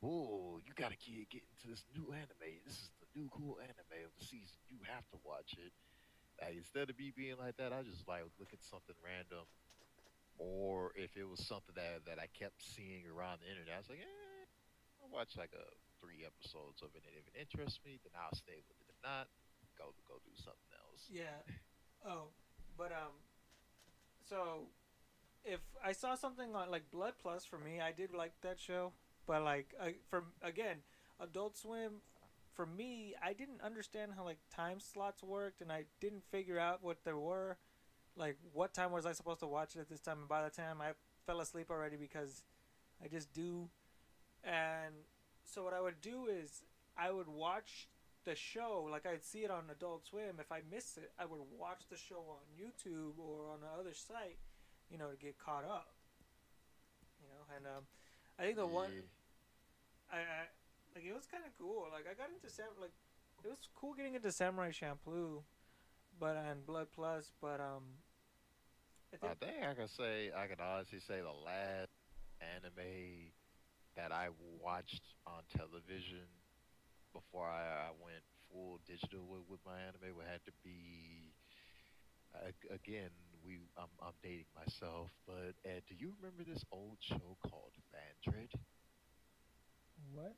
[SPEAKER 2] oh, you gotta get into this new anime. This is the new cool anime of the season. You have to watch it. Like instead of me being like that, I just like look at something random, or if it was something that I kept seeing around the internet, I was like, I'll watch like a 3 episodes of it, and if it interests me, then I'll stay with it. If not, go do something else.
[SPEAKER 1] yeah. Oh, but so if I saw something on like Blood Plus for me, I did like that show. But like for again, Adult Swim, for me, I didn't understand how like time slots worked, and I didn't figure out what there were. Like what time was I supposed to watch it at this time? And by the time I fell asleep already because I just do. And so what I would do is I would watch the show like I'd see it on Adult Swim. If I miss it, I would watch the show on YouTube or on another site, to get caught up. And I think the one
[SPEAKER 2] Yeah.
[SPEAKER 1] I like it was kind of cool. Like I got into like it was cool getting into Samurai Champloo, but and Blood Plus, but I
[SPEAKER 2] I
[SPEAKER 1] think
[SPEAKER 2] think I can honestly say the last anime that I watched on television before I went full digital with my anime would have to be again. I'm dating myself, but Ed, do you remember this old show called Vandred?
[SPEAKER 1] What?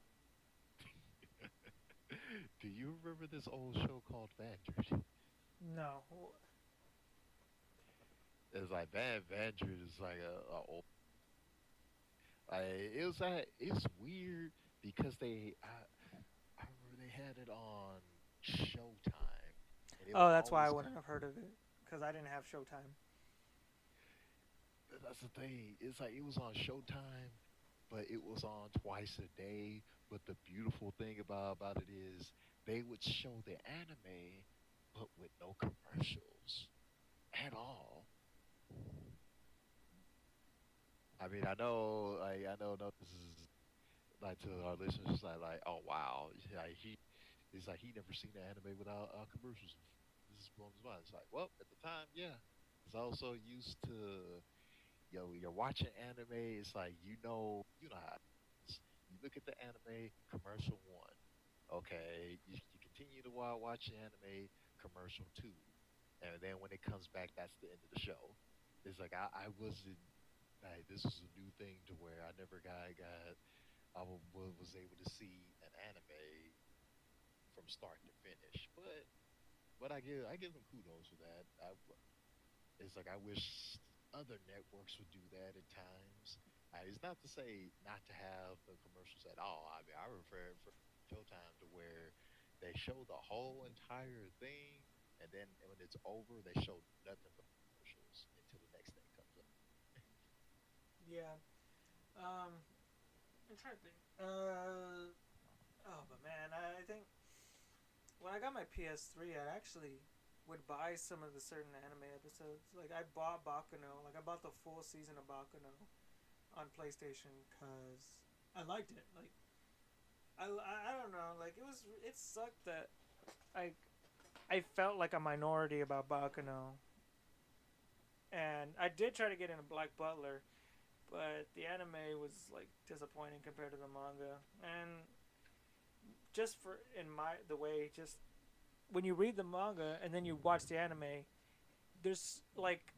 [SPEAKER 2] Do you remember this old show called Vandred?
[SPEAKER 1] No.
[SPEAKER 2] It's like Vandred is like a old. It was it's weird because I remember they had it on Showtime, and it
[SPEAKER 1] Oh,
[SPEAKER 2] would
[SPEAKER 1] that's why I
[SPEAKER 2] always
[SPEAKER 1] wouldn't have heard of it because I didn't have Showtime.
[SPEAKER 2] that's the thing. It's like it was on Showtime, but it was on twice a day. But the beautiful thing about it is they would show the anime, but with no commercials at all. I mean, I know, no, this is like to our listeners, oh wow, like he's like he never seen an anime without commercials. This is blowing his mind. It's like, well, at the time, yeah, because I also used to you're watching anime. It's like you know how it is. You look at the anime commercial one, okay. You continue to watch the anime commercial two, and then when it comes back, that's the end of the show. It's like I wasn't like this was a new thing to where I never got was able to see an anime from start to finish, but I give them kudos for that. It's like I wish other networks would do that at times. It's not to say not to have the commercials at all. I mean, I refer for Showtime to where they show the whole entire thing, and then when it's over, they show nothing but commercials until the next thing comes up.
[SPEAKER 1] Yeah. I'm trying to think. Oh, but man, I think when I got my PS3, I actually would buy some of the certain anime episodes. Like I bought Bakuno. Like I bought the full season of Bakuno on PlayStation because I liked it. Like I don't know. Like it sucked that I I felt like a minority about Bakuno, and I did try to get into Black Butler, but the anime was like disappointing compared to the manga. And just for in my the way just when you read the manga and then you watch the anime, there's like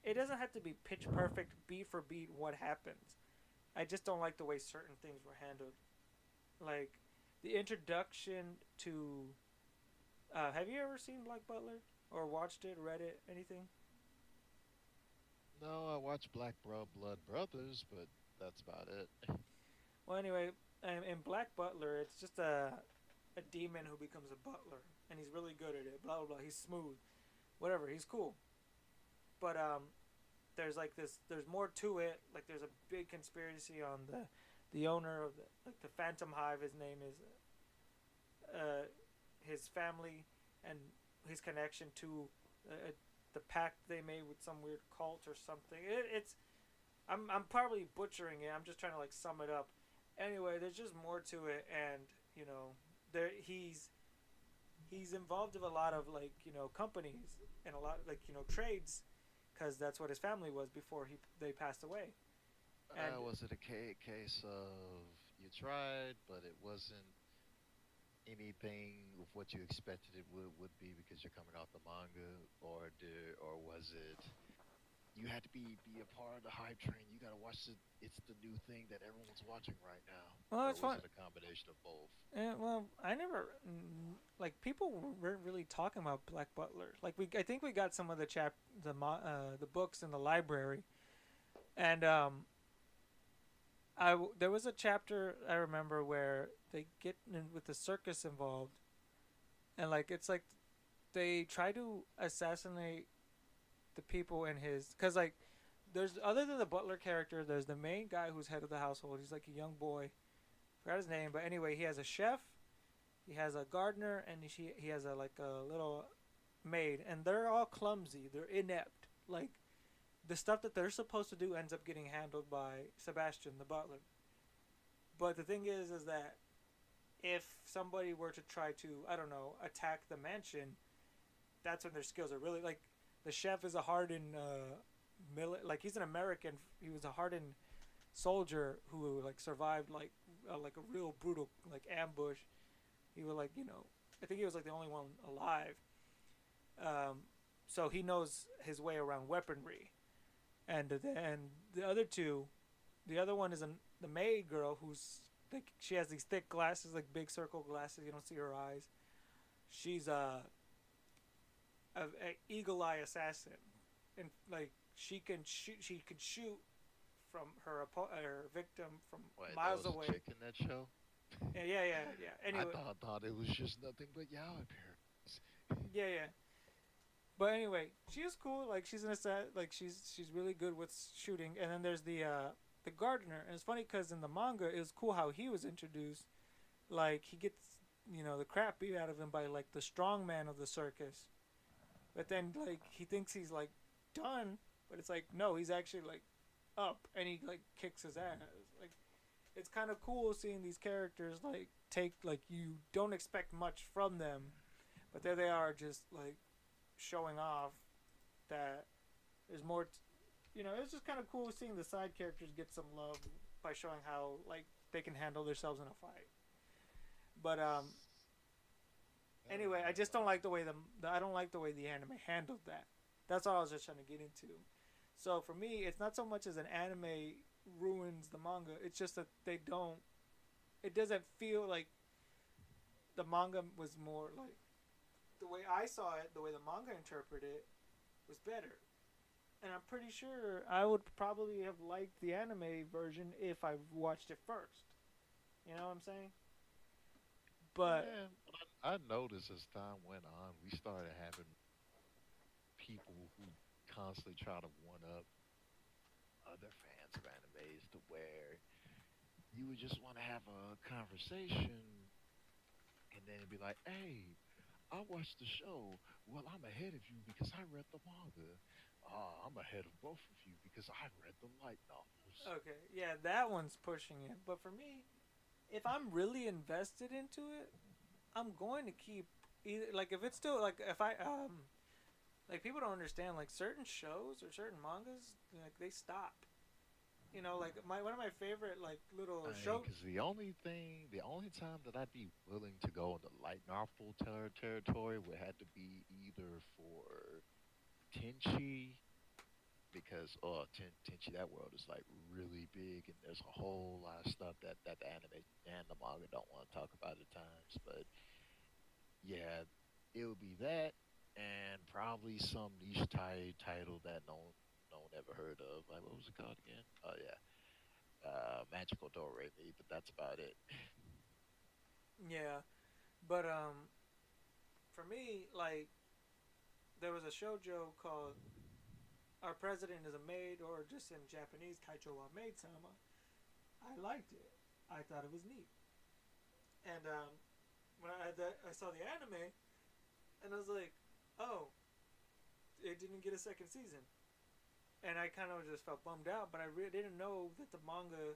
[SPEAKER 1] it doesn't have to be pitch perfect beat for beat what happens. I just don't like the way certain things were handled. Like the introduction to have you ever seen Black Butler or watched it, read it, anything?
[SPEAKER 2] No, I watch Blood Brothers, but that's about it.
[SPEAKER 1] Well, anyway, in Black Butler, it's just a demon who becomes a butler, and he's really good at it. Blah blah blah. He's smooth, whatever. He's cool, but there's like this. There's more to it. Like there's a big conspiracy on the owner of the like the Phantom Hive. His name is uh, his family and his connection to the pact they made with some weird cult or something. It's I'm probably butchering it. I'm just trying to like sum it up. Anyway, there's just more to it, and you know, there he's involved with a lot of like companies and a lot like trades, because that's what his family was before they passed away. And
[SPEAKER 2] Was it a case of you tried, but it wasn't anything of what you expected it would be because you're coming off the manga, or was it you had to be a part of the hype train? You got to watch it. It's the new thing that everyone's watching right now,
[SPEAKER 1] well,
[SPEAKER 2] or
[SPEAKER 1] it's
[SPEAKER 2] was
[SPEAKER 1] fun.
[SPEAKER 2] it a combination of both?
[SPEAKER 1] Well, I never like people weren't really talking about Black Butler. Like I think we got some of the books in the library, and there was a chapter I remember where they get in with the circus involved, and like it's like they try to assassinate the people in his because like there's other than the butler character, there's the main guy who's head of the household. He's like a young boy, forgot his name, but anyway, he has a chef, he has a gardener, and he has a like a little maid, and they're all clumsy, they're inept. Like the stuff that they're supposed to do ends up getting handled by Sebastian the butler. But the thing is that if somebody were to try to, I don't know, attack the mansion, that's when their skills are really like the chef is a hardened like he's an American. He was a hardened soldier who like survived like a real brutal like ambush. He would like I think he was like the only one alive. Um, so he knows his way around weaponry, and the other two, the other one is the maid girl who's like she has these thick glasses, like big circle glasses. You don't see her eyes. She's a eagle eye assassin, and like she can shoot from her victim from
[SPEAKER 2] Wait, there
[SPEAKER 1] miles
[SPEAKER 2] was a
[SPEAKER 1] away.
[SPEAKER 2] chick in that show.
[SPEAKER 1] Yeah, yeah, yeah, yeah.
[SPEAKER 2] I
[SPEAKER 1] Anyway,
[SPEAKER 2] thought it was just nothing but yaoi appearance.
[SPEAKER 1] yeah, yeah. But anyway, she is cool. Like she's an assassin. Like she's really good with shooting. And then there's the gardener. And it's funny because in the manga, it was cool how he was introduced. Like he gets the crap beat out of him by like the strong man of the circus. But then like he thinks he's like done, but it's like no, he's actually like up, and he like kicks his ass. Like it's kind of cool seeing these characters like take like you don't expect much from them, but there they are just like showing off that there's more. It's just kind of cool seeing the side characters get some love by showing how like they can handle themselves in a fight. But anyway, I just don't like the way I don't like the way the anime handled that. That's all I was just trying to get into. So for me, it's not so much as an anime ruins the manga. It's just that they don't. It doesn't feel like the manga was more like the way I saw it. The way the manga interpreted it was better. And I'm pretty sure I would probably have liked the anime version if I watched it first. You know what I'm saying? But
[SPEAKER 2] Yeah, but I noticed as time went on, we started having people who constantly try to one up other fans of animes to where you would just want to have a conversation and then it'd be like, hey, I watched the show. Well, I'm ahead of you because I read the manga. I'm ahead of both of you because I read the light novels.
[SPEAKER 1] okay, yeah, that one's pushing it. But for me, if I'm really invested into it, I'm going to keep either like if it's still like if I like people don't understand like certain shows or certain mangas like they stop. Like my one of my favorite like little show.
[SPEAKER 2] Because the only time that I'd be willing to go into light novel territory would have to be either for Tenchi, because Tenchi, that world is like really big and there's a whole lot of stuff that the anime and the manga don't want to talk about at times. But yeah, it would be that and probably some niche title that no one ever heard of. Like what was it called again? Oh yeah, Magical Doremi. But that's about it.
[SPEAKER 1] Yeah, but for me like there was a shoujo called Our President is a Maid, or just in Japanese Kaicho wa Maid Sama. I liked it. I thought it was neat. And when I saw the anime, and I was like, oh, it didn't get a second season. And I kind of just felt bummed out, but I really didn't know that the manga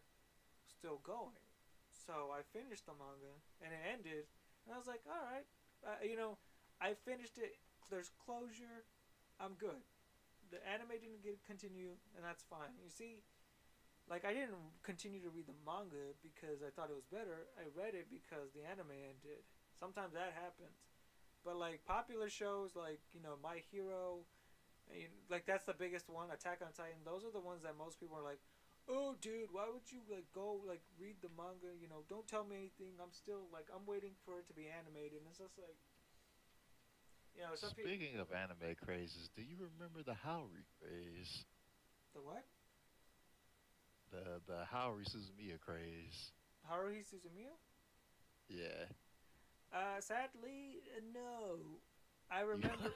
[SPEAKER 1] was still going. So I finished the manga, and it ended, and I was like, all right, I finished it. There's closure. I'm good. The anime didn't get continue, and that's fine. You see, like I didn't continue to read the manga because I thought it was better. I read it because the anime ended. Sometimes that happens, but like popular shows like My Hero, like that's the biggest one. Attack on Titan. Those are the ones that most people are like, oh dude, why would you like go like read the manga? Don't tell me anything. I'm still like I'm waiting for it to be animated. And it's just like some people.
[SPEAKER 2] Speaking of anime crazes, do you remember the Haori craze?
[SPEAKER 1] The what?
[SPEAKER 2] The Haori Suzumiya craze.
[SPEAKER 1] Haruhi Suzumiya?
[SPEAKER 2] Yeah.
[SPEAKER 1] Sadly, no. I remember.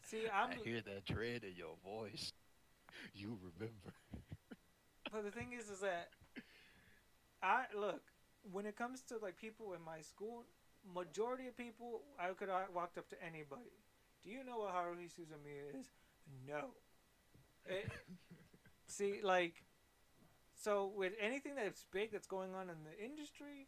[SPEAKER 1] See, I'm.
[SPEAKER 2] I hear that dread in your voice. You remember.
[SPEAKER 1] But the thing is that I look when it comes to like people in my school. Majority of people, I could have walked up to anybody. Do you know what Haruhi Suzumiya is? No. It, see, like, so with anything that's big that's going on in the industry,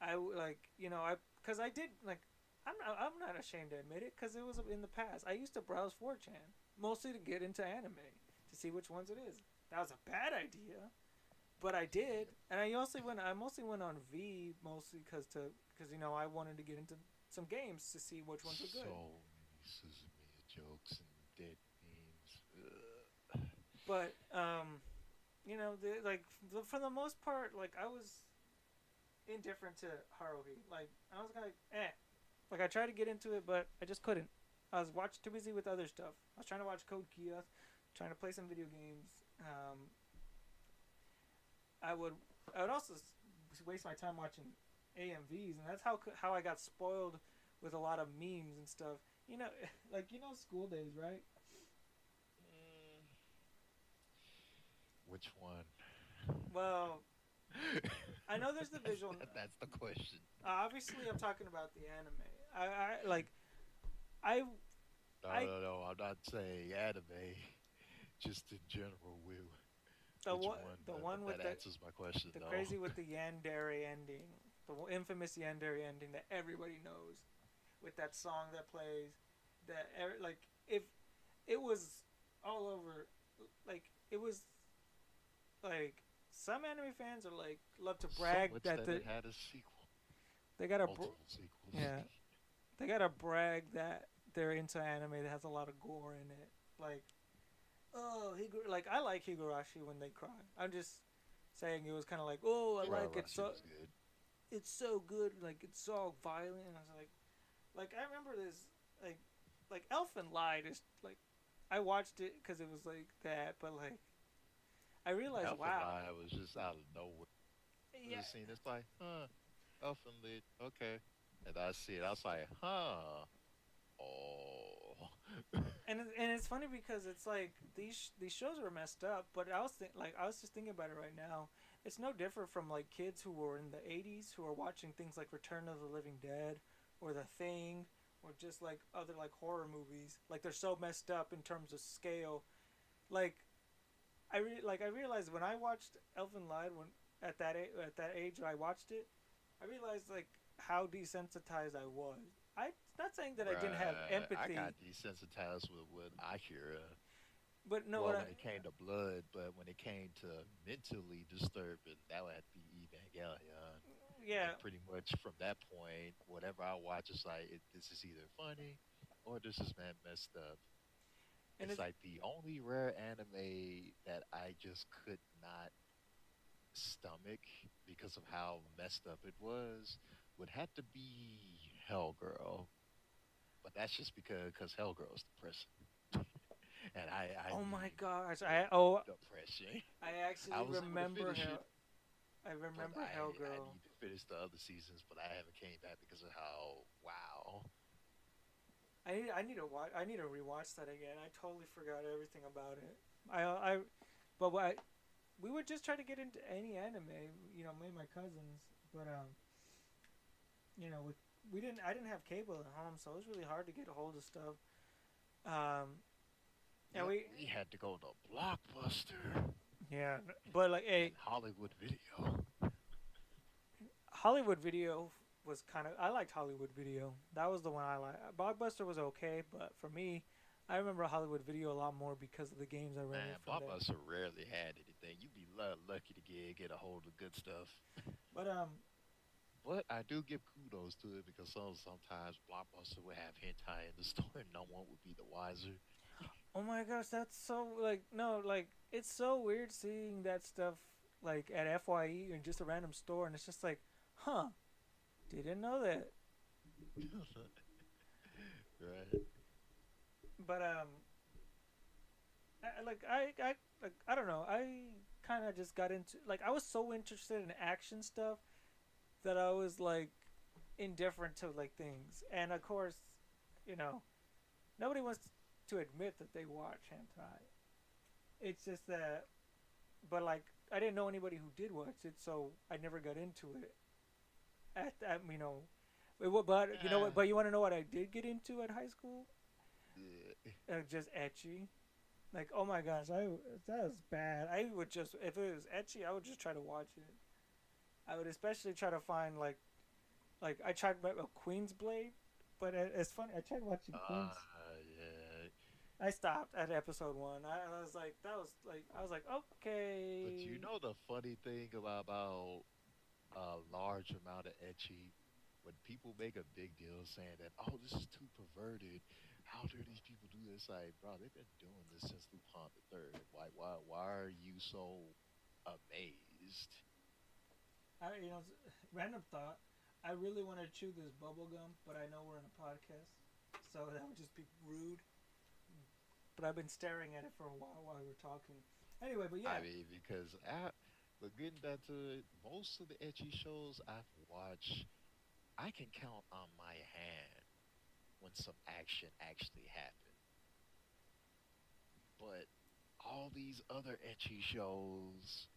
[SPEAKER 1] I like, because I did like, I'm not ashamed to admit it because it was in the past. I used to browse 4chan mostly to get into anime to see which ones it is. That was a bad idea, but I did, and I also went. I mostly went on V mostly because I wanted to get into some games to see which ones were good.
[SPEAKER 2] So many Suzumiya jokes and dead memes.
[SPEAKER 1] But for the most part, like I was indifferent to Haruhi. Like I was kind of like, eh. Like I tried to get into it, but I just couldn't. I was too busy with other stuff. I was trying to watch Code Geass, trying to play some video games. I would I would also waste my time watching AMVs, and that's how I got spoiled with a lot of memes and stuff. You know, School Days, right?
[SPEAKER 2] Mm, which one?
[SPEAKER 1] Well, I know there's the visual.
[SPEAKER 2] That's the question.
[SPEAKER 1] Obviously, I'm talking about the anime. I like I
[SPEAKER 2] No,
[SPEAKER 1] I
[SPEAKER 2] no, no. I'm not saying anime. Just in general,
[SPEAKER 1] the
[SPEAKER 2] which
[SPEAKER 1] one
[SPEAKER 2] one?
[SPEAKER 1] the
[SPEAKER 2] But
[SPEAKER 1] one with
[SPEAKER 2] that answers my question,
[SPEAKER 1] the
[SPEAKER 2] though.
[SPEAKER 1] crazy with the Yandere ending, the infamous Yandere ending that everybody knows, with that song that plays, like if it was all over, like it was like some anime fans are like love to
[SPEAKER 2] So
[SPEAKER 1] brag
[SPEAKER 2] much
[SPEAKER 1] that
[SPEAKER 2] that it had a sequel,
[SPEAKER 1] they got a
[SPEAKER 2] multiple sequels.
[SPEAKER 1] yeah, they gotta brag that they're into anime that has a lot of gore in it. Like, oh, like I like Higurashi when they cry. I'm just saying it was kind of like, oh, I like it
[SPEAKER 2] Rashi
[SPEAKER 1] so
[SPEAKER 2] was good.
[SPEAKER 1] it's so good. Like it's so violent. And I was like I remember this like Elfen Lied is like I watched it because it was like that, but like I realized,
[SPEAKER 2] Elfen
[SPEAKER 1] wow,
[SPEAKER 2] Lied was just out of nowhere. I
[SPEAKER 1] yeah,
[SPEAKER 2] just seen it's like, Elfen Lied, okay. And I see it, I was like, huh, oh.
[SPEAKER 1] and it's funny because it's like these shows are messed up, but I was just thinking about it right now. It's no different from like kids who were in the '80s who are watching things like Return of the Living Dead or The Thing or just like other like horror movies. Like they're so messed up in terms of scale. Like I realized when I watched Elfen Lied when at that age when I watched it, I realized like how desensitized I was. I not saying that I didn't have
[SPEAKER 2] Right. I
[SPEAKER 1] empathy,
[SPEAKER 2] got desensitized with Akira.
[SPEAKER 1] but no,
[SPEAKER 2] Well, when it came to blood, but when it came to mentally disturbing, that would have to be Evangelion.
[SPEAKER 1] yeah,
[SPEAKER 2] And pretty much from that point, whatever I watch is like, this is either funny or this is man messed up.
[SPEAKER 1] and
[SPEAKER 2] It's
[SPEAKER 1] it's
[SPEAKER 2] like the only rare anime that I just could not stomach because of how messed up it was would have to be Hellgirl. But that's just because Hellgirl is depressing, and I
[SPEAKER 1] oh my
[SPEAKER 2] need
[SPEAKER 1] gosh,
[SPEAKER 2] more depression.
[SPEAKER 1] I
[SPEAKER 2] I
[SPEAKER 1] actually
[SPEAKER 2] was able to
[SPEAKER 1] remember
[SPEAKER 2] finish it,
[SPEAKER 1] how I
[SPEAKER 2] but
[SPEAKER 1] remember
[SPEAKER 2] I
[SPEAKER 1] Hellgirl.
[SPEAKER 2] need to finish the other seasons, but I haven't came back because of how wow.
[SPEAKER 1] I need to rewatch that again. I totally forgot everything about it. I but what we would just try to get into any anime, me and my cousins, but we didn't. I didn't have cable at home, so it was really hard to get a hold of stuff. Um, and
[SPEAKER 2] Yep, we had to go to Blockbuster
[SPEAKER 1] yeah, but like,
[SPEAKER 2] and
[SPEAKER 1] hey,
[SPEAKER 2] Hollywood Video.
[SPEAKER 1] Hollywood Video was kind of. I liked Hollywood Video. That was the one I liked. Blockbuster was okay, but for me, I remember Hollywood Video a lot more because of the games I rented
[SPEAKER 2] Man,
[SPEAKER 1] from there.
[SPEAKER 2] Blockbuster rarely had anything. You'd be lucky to get a hold of good stuff.
[SPEAKER 1] But
[SPEAKER 2] But I do give kudos to it because sometimes Blockbuster would have hentai in the store and no one would be the wiser.
[SPEAKER 1] oh my gosh, that's so like no, like it's so weird seeing that stuff like at FYE in just a random store, and it's just like, huh, didn't know that.
[SPEAKER 2] Right.
[SPEAKER 1] But I don't know. I kind of just got into like I was so interested in action stuff that I was like indifferent to like things, and of course, you know, nobody wants to admit that they watch hentai. It's just that, but like I didn't know anybody who did watch it, so I never got into it. But you know
[SPEAKER 2] Eh,
[SPEAKER 1] what? But you want to know what I did get into at high school?
[SPEAKER 2] yeah.
[SPEAKER 1] Just ecchi. Like, oh my gosh, that was bad. I would just if it was ecchi, I would just try to watch it. I would especially try to find like I tried Queen's Blade, but it's funny. I tried watching Queen's.
[SPEAKER 2] Yeah.
[SPEAKER 1] I stopped at episode one. I was like, that was like, I was like,
[SPEAKER 2] But you
[SPEAKER 1] okay.
[SPEAKER 2] know the funny thing about a large amount of ecchi, when people make a big deal saying that, oh, this is too perverted. How dare these people do this? Like, bro, they've been doing this since Lupin the Third. Why are you so amazed?
[SPEAKER 1] Random thought. I really want to chew this bubble gum, but I know we're in a podcast, so that would just be rude. But I've been staring at it for a while we're talking. Anyway, but
[SPEAKER 2] I
[SPEAKER 1] yeah,
[SPEAKER 2] mean, because but getting back to it, most of the ecchi shows I've watched, I can count on my hand when some action actually happened. But all these other ecchi shows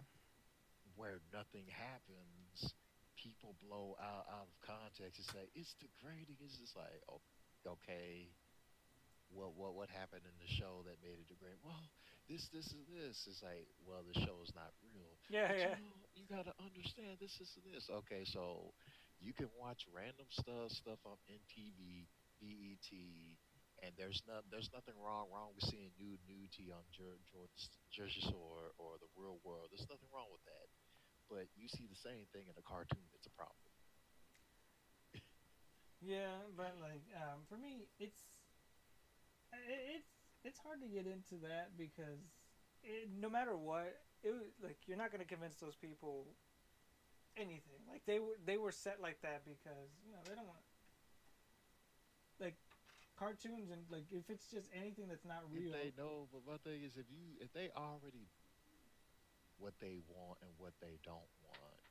[SPEAKER 2] where nothing happens, people blow out of context and say it's degrading. It's just like, oh, okay, what happened in the show that made it degrading? Well, this is this. It's like, well, the show is not real,
[SPEAKER 1] yeah,
[SPEAKER 2] but
[SPEAKER 1] yeah.
[SPEAKER 2] you gotta understand this and this. Okay, so you can watch random stuff on NTV, BET. And there's nothing wrong with seeing nudity on Jersey Shore or the real world. There's nothing wrong with that, but you see the same thing in a cartoon, it's a problem.
[SPEAKER 1] Yeah, but like for me, it's it's hard to get into that because no matter what, like you're not gonna convince those people anything. Like they were set like that because they don't want like cartoons and like if it's just anything that's not
[SPEAKER 2] If
[SPEAKER 1] real.
[SPEAKER 2] they know, but my thing is, if they already what they want and what they don't want,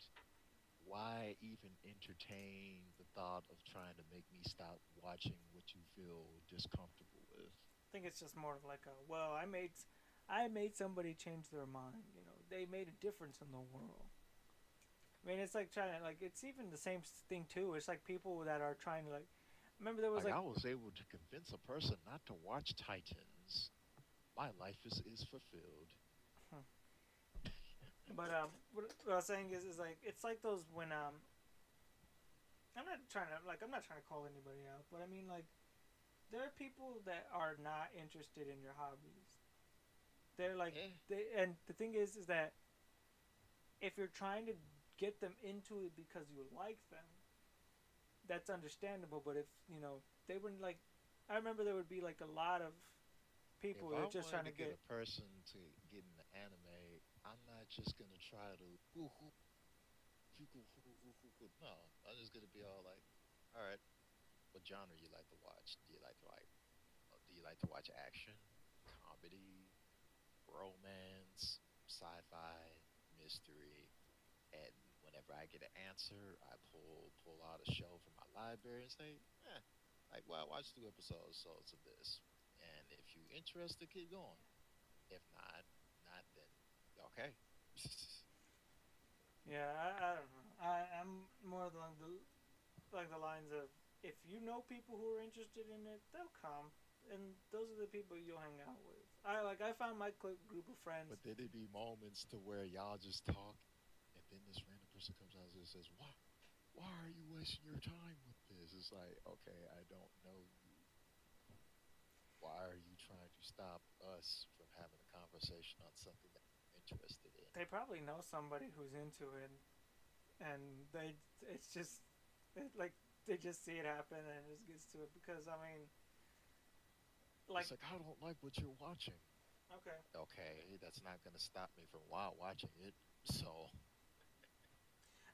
[SPEAKER 2] why even entertain the thought of trying to make me stop watching what you feel discomfortable with?
[SPEAKER 1] I think it's just more of like a well, I made somebody change their mind. They made a difference in the world. I mean, it's like trying to like it's even the same thing too. It's like people that are trying to like. Remember there was
[SPEAKER 2] Like
[SPEAKER 1] like
[SPEAKER 2] I was able to convince a person not to watch Titans. My life is fulfilled.
[SPEAKER 1] But what I was saying is like it's like those when I'm not trying to call anybody out, but I mean like there are people that are not interested in your hobbies. They're like
[SPEAKER 2] Yeah,
[SPEAKER 1] and the thing is that if you're trying to get them into it because you like them, that's understandable. But if they wouldn't like, I remember there would be like a lot of
[SPEAKER 2] if
[SPEAKER 1] people that
[SPEAKER 2] I
[SPEAKER 1] are just
[SPEAKER 2] wanted
[SPEAKER 1] trying
[SPEAKER 2] to
[SPEAKER 1] to
[SPEAKER 2] get
[SPEAKER 1] get.
[SPEAKER 2] a person to get into anime, I'm not just gonna try to no, I'm just gonna be all like, all right, what genre you like to watch? Do you like to watch action, comedy, romance, sci-fi, mystery? And whenever I get an answer, I pull out a show from my library and say, like, well, I watched 2 episodes, so it's of this. And if you interested, keep going. If not, not then okay.
[SPEAKER 1] Yeah, I don't know. I'm more along the lines of if you know people who are interested in it, they'll come, and those are the people you'll hang out with. I found my group of friends.
[SPEAKER 2] But then there be moments to where y'all just talk, and then this random person comes out and says, Why are you wasting your time with this?" It's like, okay, I don't know you. Why are you trying to stop us from having a conversation on something that we're interested in?
[SPEAKER 1] They probably know somebody who's into it, and it's just like they just see it happen and it just gets to it because I mean, like
[SPEAKER 2] It's like, I don't like what you're watching.
[SPEAKER 1] okay,
[SPEAKER 2] Okay, that's not going to stop me from watching it. So,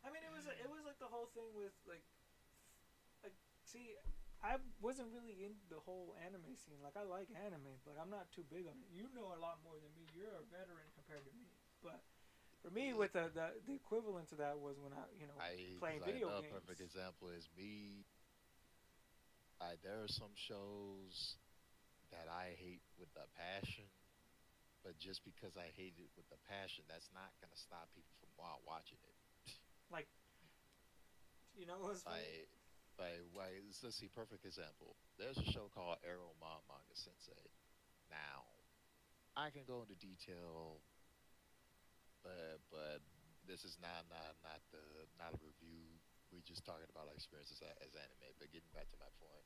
[SPEAKER 1] I mean it was like the whole thing with like see. I wasn't really in the whole anime scene. Like I like anime, but I'm not too big on it. You know a lot more than me. You're a veteran compared to me. But for me,
[SPEAKER 2] yeah,
[SPEAKER 1] with the equivalent to that was when I
[SPEAKER 2] because
[SPEAKER 1] playing
[SPEAKER 2] I
[SPEAKER 1] video
[SPEAKER 2] know a perfect
[SPEAKER 1] games.
[SPEAKER 2] example is me. There are some shows that I hate with a passion, but just because I hate it with a passion, that's not going to stop people from watching it.
[SPEAKER 1] Like what's funny?
[SPEAKER 2] Let's see, perfect example. There's a show called Arrow Manga Sensei. Now, I can go into detail, but this is not a review. We're just talking about our experiences as anime. But getting back to my point,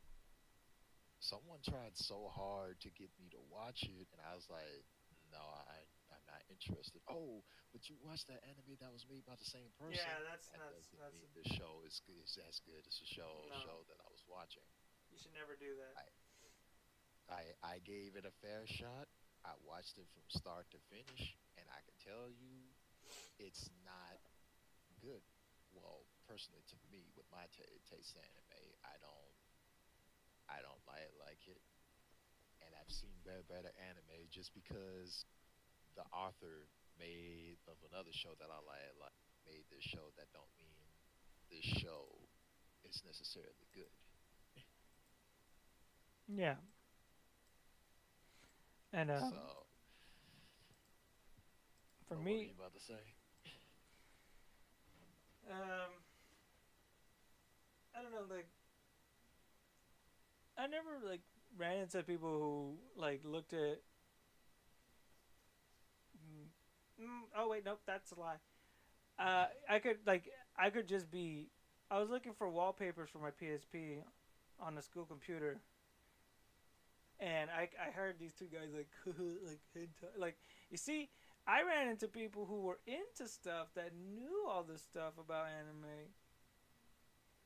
[SPEAKER 2] someone tried so hard to get me to watch it, and I was like, no, I'm not interested. Oh, but you watched that anime that was made by the same person?
[SPEAKER 1] Yeah, that's
[SPEAKER 2] That
[SPEAKER 1] that's
[SPEAKER 2] doesn't
[SPEAKER 1] that's
[SPEAKER 2] mean the show is as good as the
[SPEAKER 1] no.
[SPEAKER 2] show that I was watching.
[SPEAKER 1] You should never do that.
[SPEAKER 2] I I gave it a fair shot. I watched it from start to finish, and I can tell you, it's not good. Well, personally, to me, with my taste in anime, I don't like it, and I've seen better anime just because the author made of another show that I like made this show that don't mean this show is necessarily good.
[SPEAKER 1] Yeah, and
[SPEAKER 2] So,
[SPEAKER 1] for
[SPEAKER 2] what were
[SPEAKER 1] me,
[SPEAKER 2] you about to say?
[SPEAKER 1] um, I don't know. Like, I never like ran into people who like looked at. Oh wait, nope, that's a lie. I could just be. I was looking for wallpapers for my PSP on the school computer, and I heard these two guys like like hentai. Like you see, I ran into people who were into stuff that knew all this stuff about anime,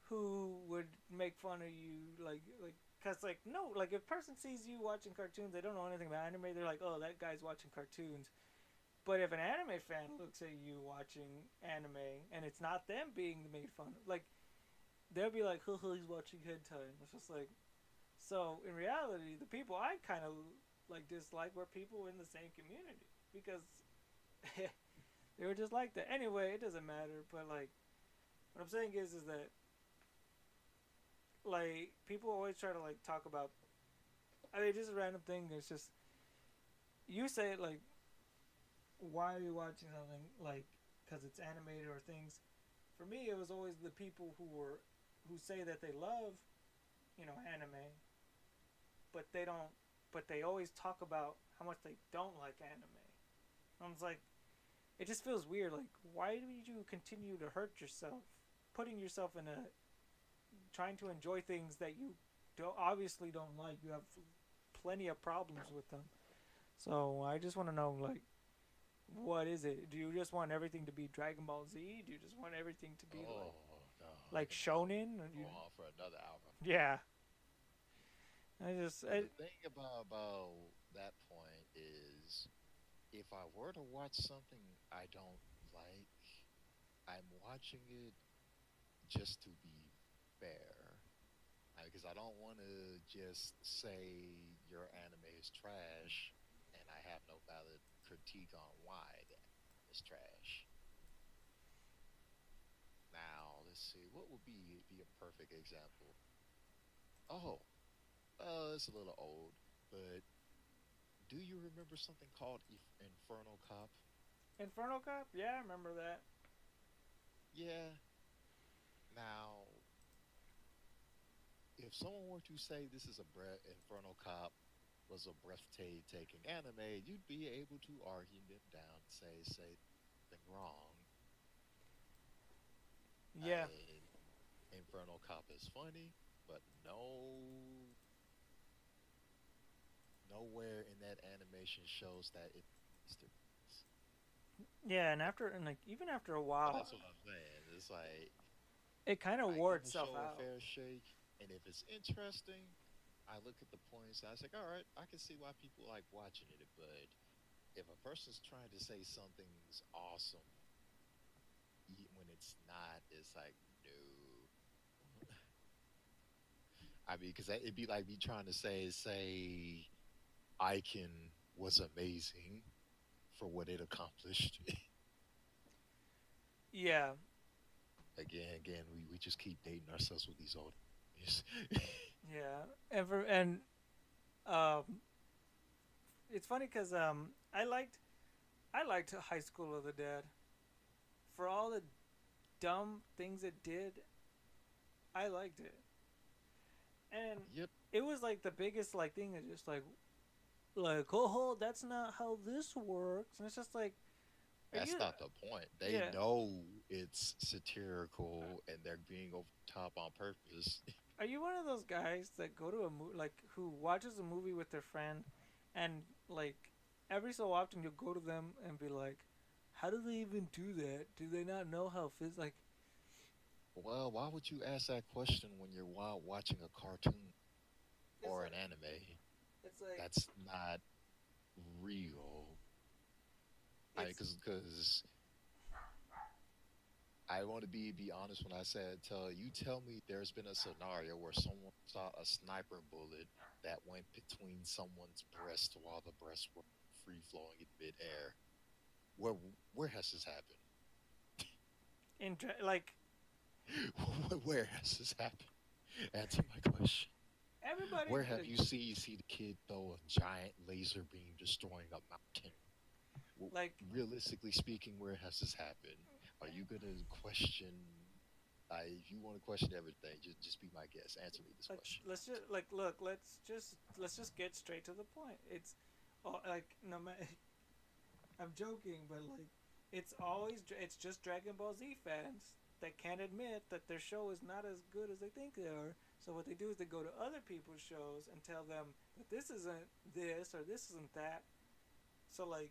[SPEAKER 1] who would make fun of you like because like no like if a person sees you watching cartoons they don't know anything about anime they're like oh that guy's watching cartoons. But if an anime fan looks at you watching anime and it's not them being made fun of, like they'll be like, he's watching hentai." And it's just like, so in reality, the people I kind of like dislike were people in the same community because they were just like that. Anyway, it doesn't matter. But like, what I'm saying is that like people always try to like talk about. I mean, just a random thing. It's just you say it like, why are you watching something like because it's animated or things. For me, it was always the people who say that they love anime, but they don't. But they always talk about how much they don't like anime. I was like, it just feels weird. Like, why do you continue to hurt yourself, putting yourself in a trying to enjoy things that you obviously don't like? You have plenty of problems with them. So I just want to know, like, what is it? Do you just want everything to be Dragon Ball Z? Do you just want everything to be
[SPEAKER 2] Oh no, I
[SPEAKER 1] like
[SPEAKER 2] can
[SPEAKER 1] shonen? Or
[SPEAKER 2] go
[SPEAKER 1] you,
[SPEAKER 2] on for another hour.
[SPEAKER 1] yeah, I just
[SPEAKER 2] But the thing about that point is, if I were to watch something I don't like, I'm watching it just to be fair. Because I don't want to just say your anime is trash and I have no valid critique on why the anime is trash. Now, let's see, what would be a perfect example? Oh, it's a little old, but do you remember something called Infernal Cop?
[SPEAKER 1] Inferno Cop. Yeah, I remember that.
[SPEAKER 2] Yeah. Now, if someone were to say this is a Infernal Cop was a breathtaking anime, you'd be able to argue them down, say nothing wrong.
[SPEAKER 1] Yeah,
[SPEAKER 2] Infernal Cop is funny, but nowhere in that animation shows that it is the
[SPEAKER 1] yeah, and like even after a
[SPEAKER 2] so
[SPEAKER 1] while,
[SPEAKER 2] that's what I'm saying. It's like
[SPEAKER 1] it kind of
[SPEAKER 2] I
[SPEAKER 1] wore
[SPEAKER 2] give a
[SPEAKER 1] itself
[SPEAKER 2] show a
[SPEAKER 1] out.
[SPEAKER 2] fair shake, and if it's interesting, I look at the points. I say, all right, I can see why people like watching it. But if a person's trying to say something's awesome when it's not, it's like no. I mean, because it'd be like me trying to say Icon was amazing for what it accomplished.
[SPEAKER 1] Yeah,
[SPEAKER 2] Again, we just keep dating ourselves with these old.
[SPEAKER 1] yeah, and um, it's funny because I liked High School of the Dead for all the dumb things it did. I liked it, and
[SPEAKER 2] Yep.
[SPEAKER 1] it was like the biggest like thing that just like oh that's not how this works, and it's just like Are
[SPEAKER 2] That's
[SPEAKER 1] you?
[SPEAKER 2] not the point. They
[SPEAKER 1] Yeah.
[SPEAKER 2] know it's satirical and they're being over the top on purpose.
[SPEAKER 1] Are you one of those guys that go to a movie, like who watches a movie with their friend, and like every so often you'll go to them and be like, "How do they even do that? Do they not know how like?"
[SPEAKER 2] Well, why would you ask that question when you're watching a cartoon
[SPEAKER 1] It's
[SPEAKER 2] or an
[SPEAKER 1] like
[SPEAKER 2] anime?
[SPEAKER 1] it's like
[SPEAKER 2] That's not real. I
[SPEAKER 1] it's
[SPEAKER 2] because I want to be honest when I said tell me there's been a scenario where someone saw a sniper bullet that went between someone's breast while the breasts were free flowing in midair. Where where has this happened?
[SPEAKER 1] like
[SPEAKER 2] Where has this happened? Answer my question.
[SPEAKER 1] everybody
[SPEAKER 2] Where have you see the kid throw a giant laser beam destroying a mountain?
[SPEAKER 1] like
[SPEAKER 2] Realistically speaking, where has this happened? Are you gonna question? If you want to question everything, just be my guest. Answer me this
[SPEAKER 1] like
[SPEAKER 2] question.
[SPEAKER 1] let's just like look let's just get straight to the point. It's like no matter. I'm joking, but like it's just Dragon Ball Z fans that can't admit that their show is not as good as they think they are. So what they do is they go to other people's shows and tell them that this isn't this or this isn't that. So like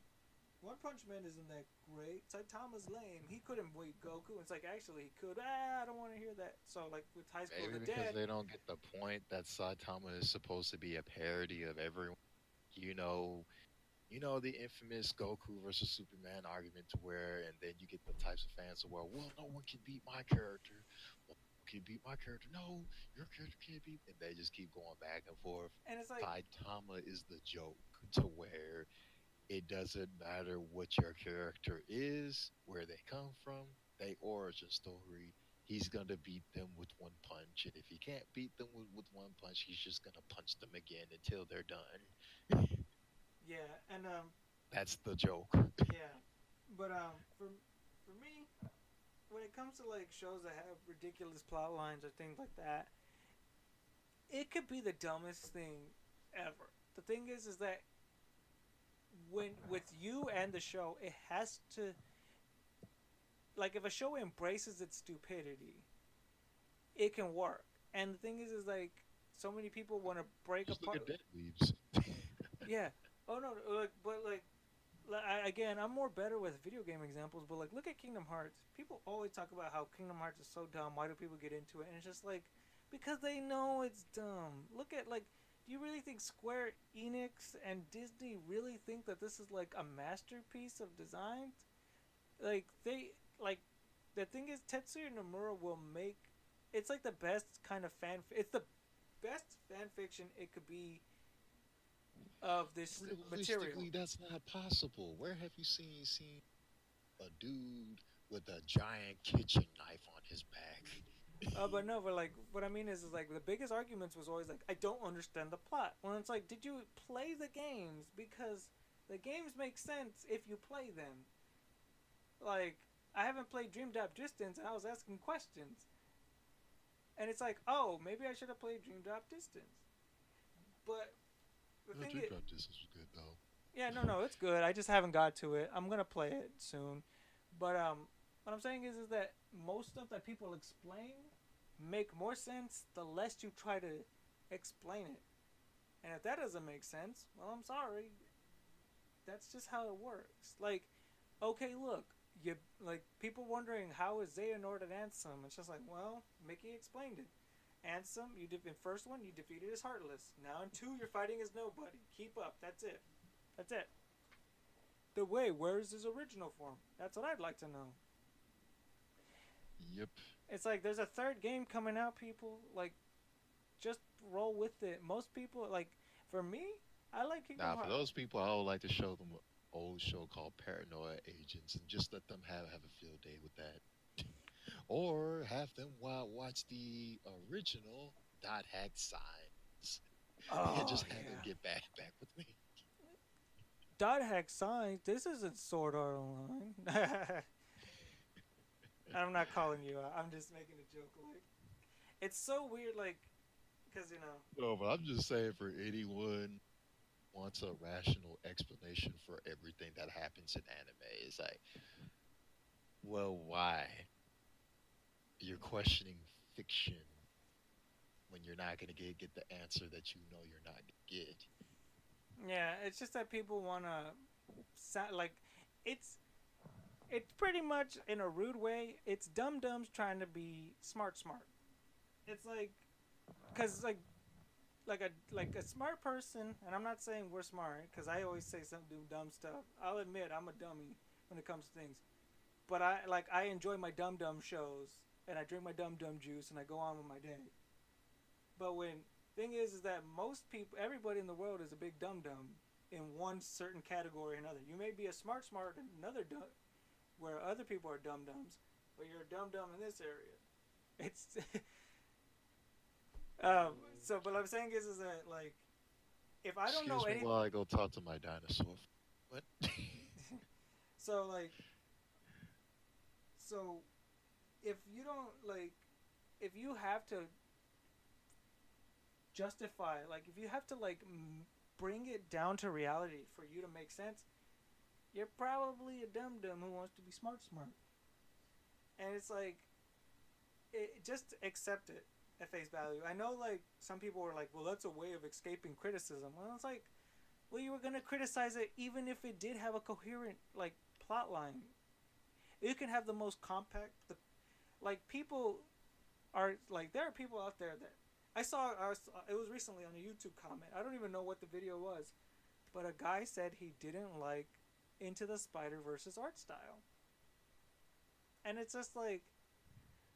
[SPEAKER 1] One Punch Man isn't that great. Saitama's lame. He couldn't beat Goku. It's like actually he could. I don't want to hear that. So like with High School of
[SPEAKER 2] Maybe
[SPEAKER 1] the
[SPEAKER 2] because
[SPEAKER 1] Dead,
[SPEAKER 2] they don't get the point that Saitama is supposed to be a parody of everyone. You know, the infamous Goku versus Superman argument to where, and then you get the types of fans where, well, no one can beat my character. Well, can beat my character? No, your character can't beat. And they just keep going back and forth.
[SPEAKER 1] and it's like
[SPEAKER 2] Saitama is the joke to where it doesn't matter what your character is, where they come from, their origin story. He's gonna beat them with one punch, and if he can't beat them with one punch, he's just gonna punch them again until they're done.
[SPEAKER 1] yeah, and
[SPEAKER 2] That's the joke.
[SPEAKER 1] yeah, but for me, when it comes to like shows that have ridiculous plot lines or things like that, it could be the dumbest thing ever. The thing is that when with you and the show, it has to like if a show embraces its stupidity, it can work. And the thing is like so many people want to break
[SPEAKER 2] Just look
[SPEAKER 1] apart.
[SPEAKER 2] at Dead Leaves.
[SPEAKER 1] Yeah. Oh no, like but like again, I'm more better with video game examples, but like look at Kingdom Hearts. People always talk about how Kingdom Hearts is so dumb. Why do people get into it? And it's just like because they know it's dumb. Look at like do you really think Square Enix and Disney really think that this is like a masterpiece of design? Like they like the thing is Tetsuya Nomura will make it's like the best kind of it's the best fan fiction it could be of this material.
[SPEAKER 2] Realistically, that's not possible. Where have you seen a dude with a giant kitchen knife on his back?
[SPEAKER 1] But no, but like what I mean is like the biggest arguments was always like I don't understand the plot. When it's like, did you play the games? Because the games make sense if you play them. Like I haven't played Dream Drop Distance, and I was asking questions, and it's like, oh, maybe I should have played Dream Drop Distance. But the
[SPEAKER 2] The
[SPEAKER 1] thing
[SPEAKER 2] Dream
[SPEAKER 1] is,
[SPEAKER 2] Drop Distance was good though.
[SPEAKER 1] yeah, no, it's good. I just haven't got to it. I'm gonna play it soon. But what I'm saying is that most stuff that people explain make more sense the less you try to explain it. And if that doesn't make sense, well, I'm sorry. That's just how it works. Like, okay, look, you like people wondering how is Xehanort an Ansem? It's just like, well, Mickey explained it. Ansem, in first one you defeated as Heartless. Now in two you're fighting as Nobody. Keep up. That's it. That's it. The way, where's his original form? That's what I'd like to know.
[SPEAKER 2] Yep.
[SPEAKER 1] It's like there's a third game coming out, people. Like, just roll with it. Most people, like, for me, I like Kingdom
[SPEAKER 2] Now, for
[SPEAKER 1] Hearts.
[SPEAKER 2] those people, I would like to show them an old show called Paranoia Agents and just let them have a field day with that. Or have them watch the original Dot Hack Signs and
[SPEAKER 1] Oh,
[SPEAKER 2] just have them
[SPEAKER 1] yeah.
[SPEAKER 2] get back with me.
[SPEAKER 1] Dot hack signs. This isn't Sword Art Online. I'm not calling you out. I'm just making a joke. Like, it's so weird, like, because,
[SPEAKER 2] No, but I'm just saying for anyone. wants a rational explanation for everything that happens in anime. It's like, well, why? You're questioning fiction when you're not gonna get the answer that you know you're not gonna get.
[SPEAKER 1] Yeah, it's just that people wanna like it's it's pretty much in a rude way. It's dum dums trying to be smart smart. It's like because like a smart person, and I'm not saying we're smart because I always say some dumb stuff. I'll admit I'm a dummy when it comes to things, but I enjoy my dum dum shows and I drink my dum dum juice and I go on with my day. But when thing is that most people, everybody in the world is a big dum dum in one certain category or another. You may be a smart smart in another where other people are dum dums, but you're a dum dum in this area. It's so, but what I'm saying is that like if I don't know
[SPEAKER 2] Excuse me
[SPEAKER 1] any,
[SPEAKER 2] while I go talk to my dinosaur. What?
[SPEAKER 1] so like so if you don't like if you have to justify like if you have to like bring it down to reality for you to make sense, you're probably a dum dum who wants to be smart smart. And it's like just accept it at face value. I know like some people were like, well, that's a way of escaping criticism. Well, it's like, well, you were gonna criticize it even if it did have a coherent like plot line. It can have the most compact. Like people are like there are people out there that it was recently on a YouTube comment. I don't even know what the video was, but a guy said he didn't like Into the Spider Verse's art style, and it's just like,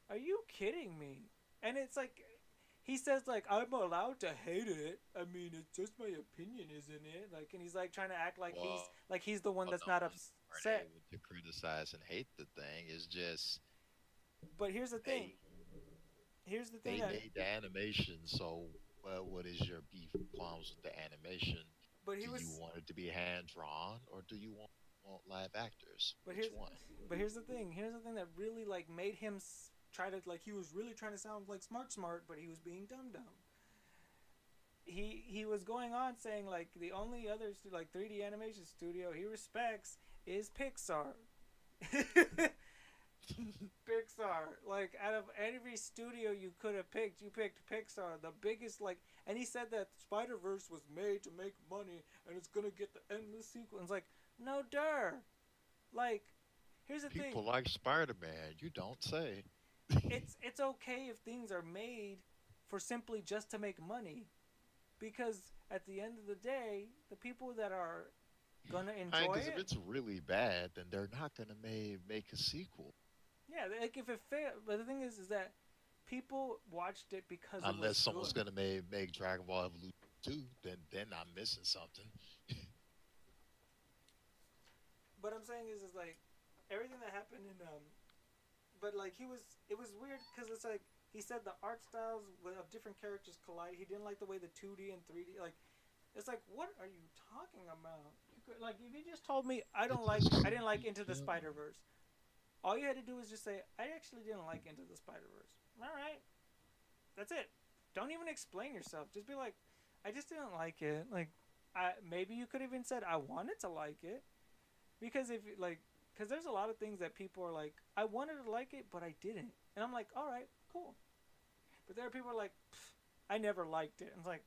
[SPEAKER 1] are you kidding me? And it's like, he says like I'm allowed to hate it. I mean, it's just my opinion, isn't it? Like, and he's like trying to act
[SPEAKER 2] Well,
[SPEAKER 1] like he's the one
[SPEAKER 2] well,
[SPEAKER 1] that's
[SPEAKER 2] no,
[SPEAKER 1] not
[SPEAKER 2] you aren't
[SPEAKER 1] upset.
[SPEAKER 2] able to criticize and hate the thing. It's just
[SPEAKER 1] But here's the thing.
[SPEAKER 2] they
[SPEAKER 1] Here's the thing
[SPEAKER 2] they
[SPEAKER 1] that.
[SPEAKER 2] made the animation. So, well, what is your beef and qualms with the animation?
[SPEAKER 1] But he
[SPEAKER 2] Do you
[SPEAKER 1] was.
[SPEAKER 2] want it to be hand drawn, or do you want live actors?
[SPEAKER 1] But
[SPEAKER 2] Which
[SPEAKER 1] here's.
[SPEAKER 2] one?
[SPEAKER 1] But here's the thing. Here's the thing that really like made him try to like he was really trying to sound like smart smart, but he was being dumb dumb. He was going on saying like the only other like 3D animation studio he respects is Pixar. Pixar. Like out of every studio you could have picked, you picked Pixar, the biggest like. And he said that Spider Verse was made to make money and it's gonna get the endless sequel. And it's like, no, der. Like, here's the thing.
[SPEAKER 2] People like Spider Man. You don't say.
[SPEAKER 1] It's okay if things are made for simply just to make money, because at the end of the day, the people that are gonna enjoy
[SPEAKER 2] Because if
[SPEAKER 1] it,
[SPEAKER 2] it's really bad, then they're not gonna make a sequel
[SPEAKER 1] yeah, like if it fail. But the thing is that people watched it because it was
[SPEAKER 2] unless someone's
[SPEAKER 1] good.
[SPEAKER 2] gonna make Dragon Ball Evolution 2. Then I'm missing something.
[SPEAKER 1] But I'm saying is like everything that happened in but like it was weird because it's like he said the art styles of different characters collide. He didn't like the way the 2D and 3D like. It's like, what are you talking about? You could, like, if you just told me
[SPEAKER 2] It just
[SPEAKER 1] I
[SPEAKER 2] shouldn't
[SPEAKER 1] didn't like
[SPEAKER 2] be
[SPEAKER 1] Into the
[SPEAKER 2] film.
[SPEAKER 1] Spider Verse, all you had to do was just say, I actually didn't like Into the Spider Verse. All right, that's it. Don't even explain yourself. Just be like, I just didn't like it. Like, maybe you could have even said I wanted to like it, because if like, because there's a lot of things that people are like, I wanted to like it, but I didn't, and I'm like, all right, cool. But there are people who are like, I never liked it. And it's like,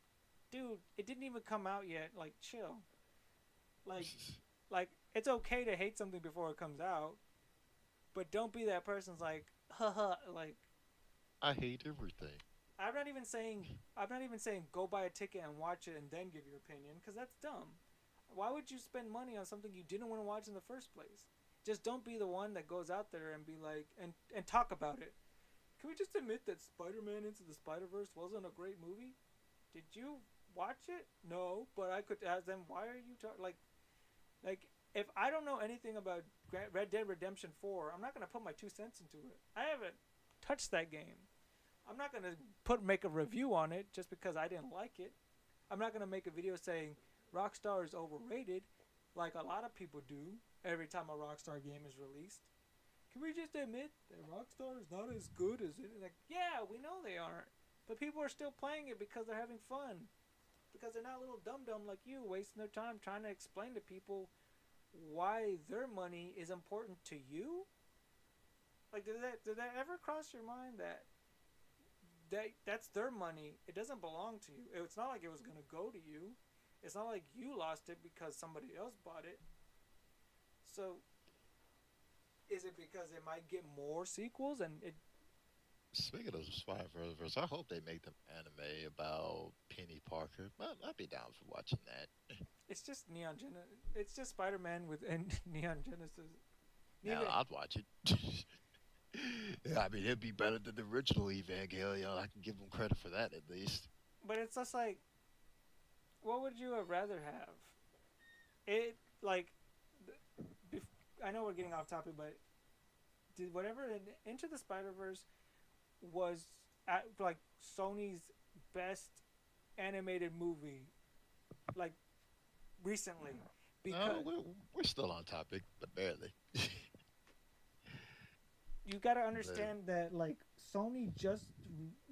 [SPEAKER 1] dude, it didn't even come out yet. Like, chill. Like, it's okay to hate something before it comes out, but don't be that person's like, haha. Like,
[SPEAKER 2] I hate everything.
[SPEAKER 1] I'm not even saying go buy a ticket and watch it and then give your opinion, because that's dumb. Why would you spend money on something you didn't want to watch in the first place? Just don't be the one that goes out there and be like and talk about it. Can we just admit that Spider-Man Into the Spider-Verse wasn't a great movie? Did you watch it? No, but I could ask them, why are you talking like if I don't know anything about Red Dead Redemption 4, I'm not going to put my 2 cents into it. I haven't touched that game. I'm not going to make a review on it just because I didn't like it. I'm not going to make a video saying Rockstar is overrated like a lot of people do every time a Rockstar game is released. Can we just admit that Rockstar is not as good as it? Like, yeah, we know they aren't, but people are still playing it because they're having fun. because they're not little dum dum like you, wasting their time trying to explain to people why their money is important to you. Like, did that ever cross your mind that that's their money? It doesn't belong to you. It's not like it was gonna go to you. It's not like you lost it because somebody else bought it. So is it because it might get more sequels and it?
[SPEAKER 2] Speaking of Spy-Verse, I hope they make them anime about Penny Parker. I'd be down for watching that.
[SPEAKER 1] It's just Neon Genesis. It's just Spider-Man with Neon Genesis.
[SPEAKER 2] Now
[SPEAKER 1] Even,
[SPEAKER 2] I'd watch it. Yeah, I mean, it'd be better than the original Evangelion. I can give them credit for that at least.
[SPEAKER 1] but it's just like, what would you have rather have? It like, I know we're getting off topic, but did whatever Into the Spider Verse was like Sony's best animated movie, like recently,
[SPEAKER 2] No,
[SPEAKER 1] because
[SPEAKER 2] we're still on topic, but barely.
[SPEAKER 1] you got to
[SPEAKER 2] The,
[SPEAKER 1] understand that like Sony just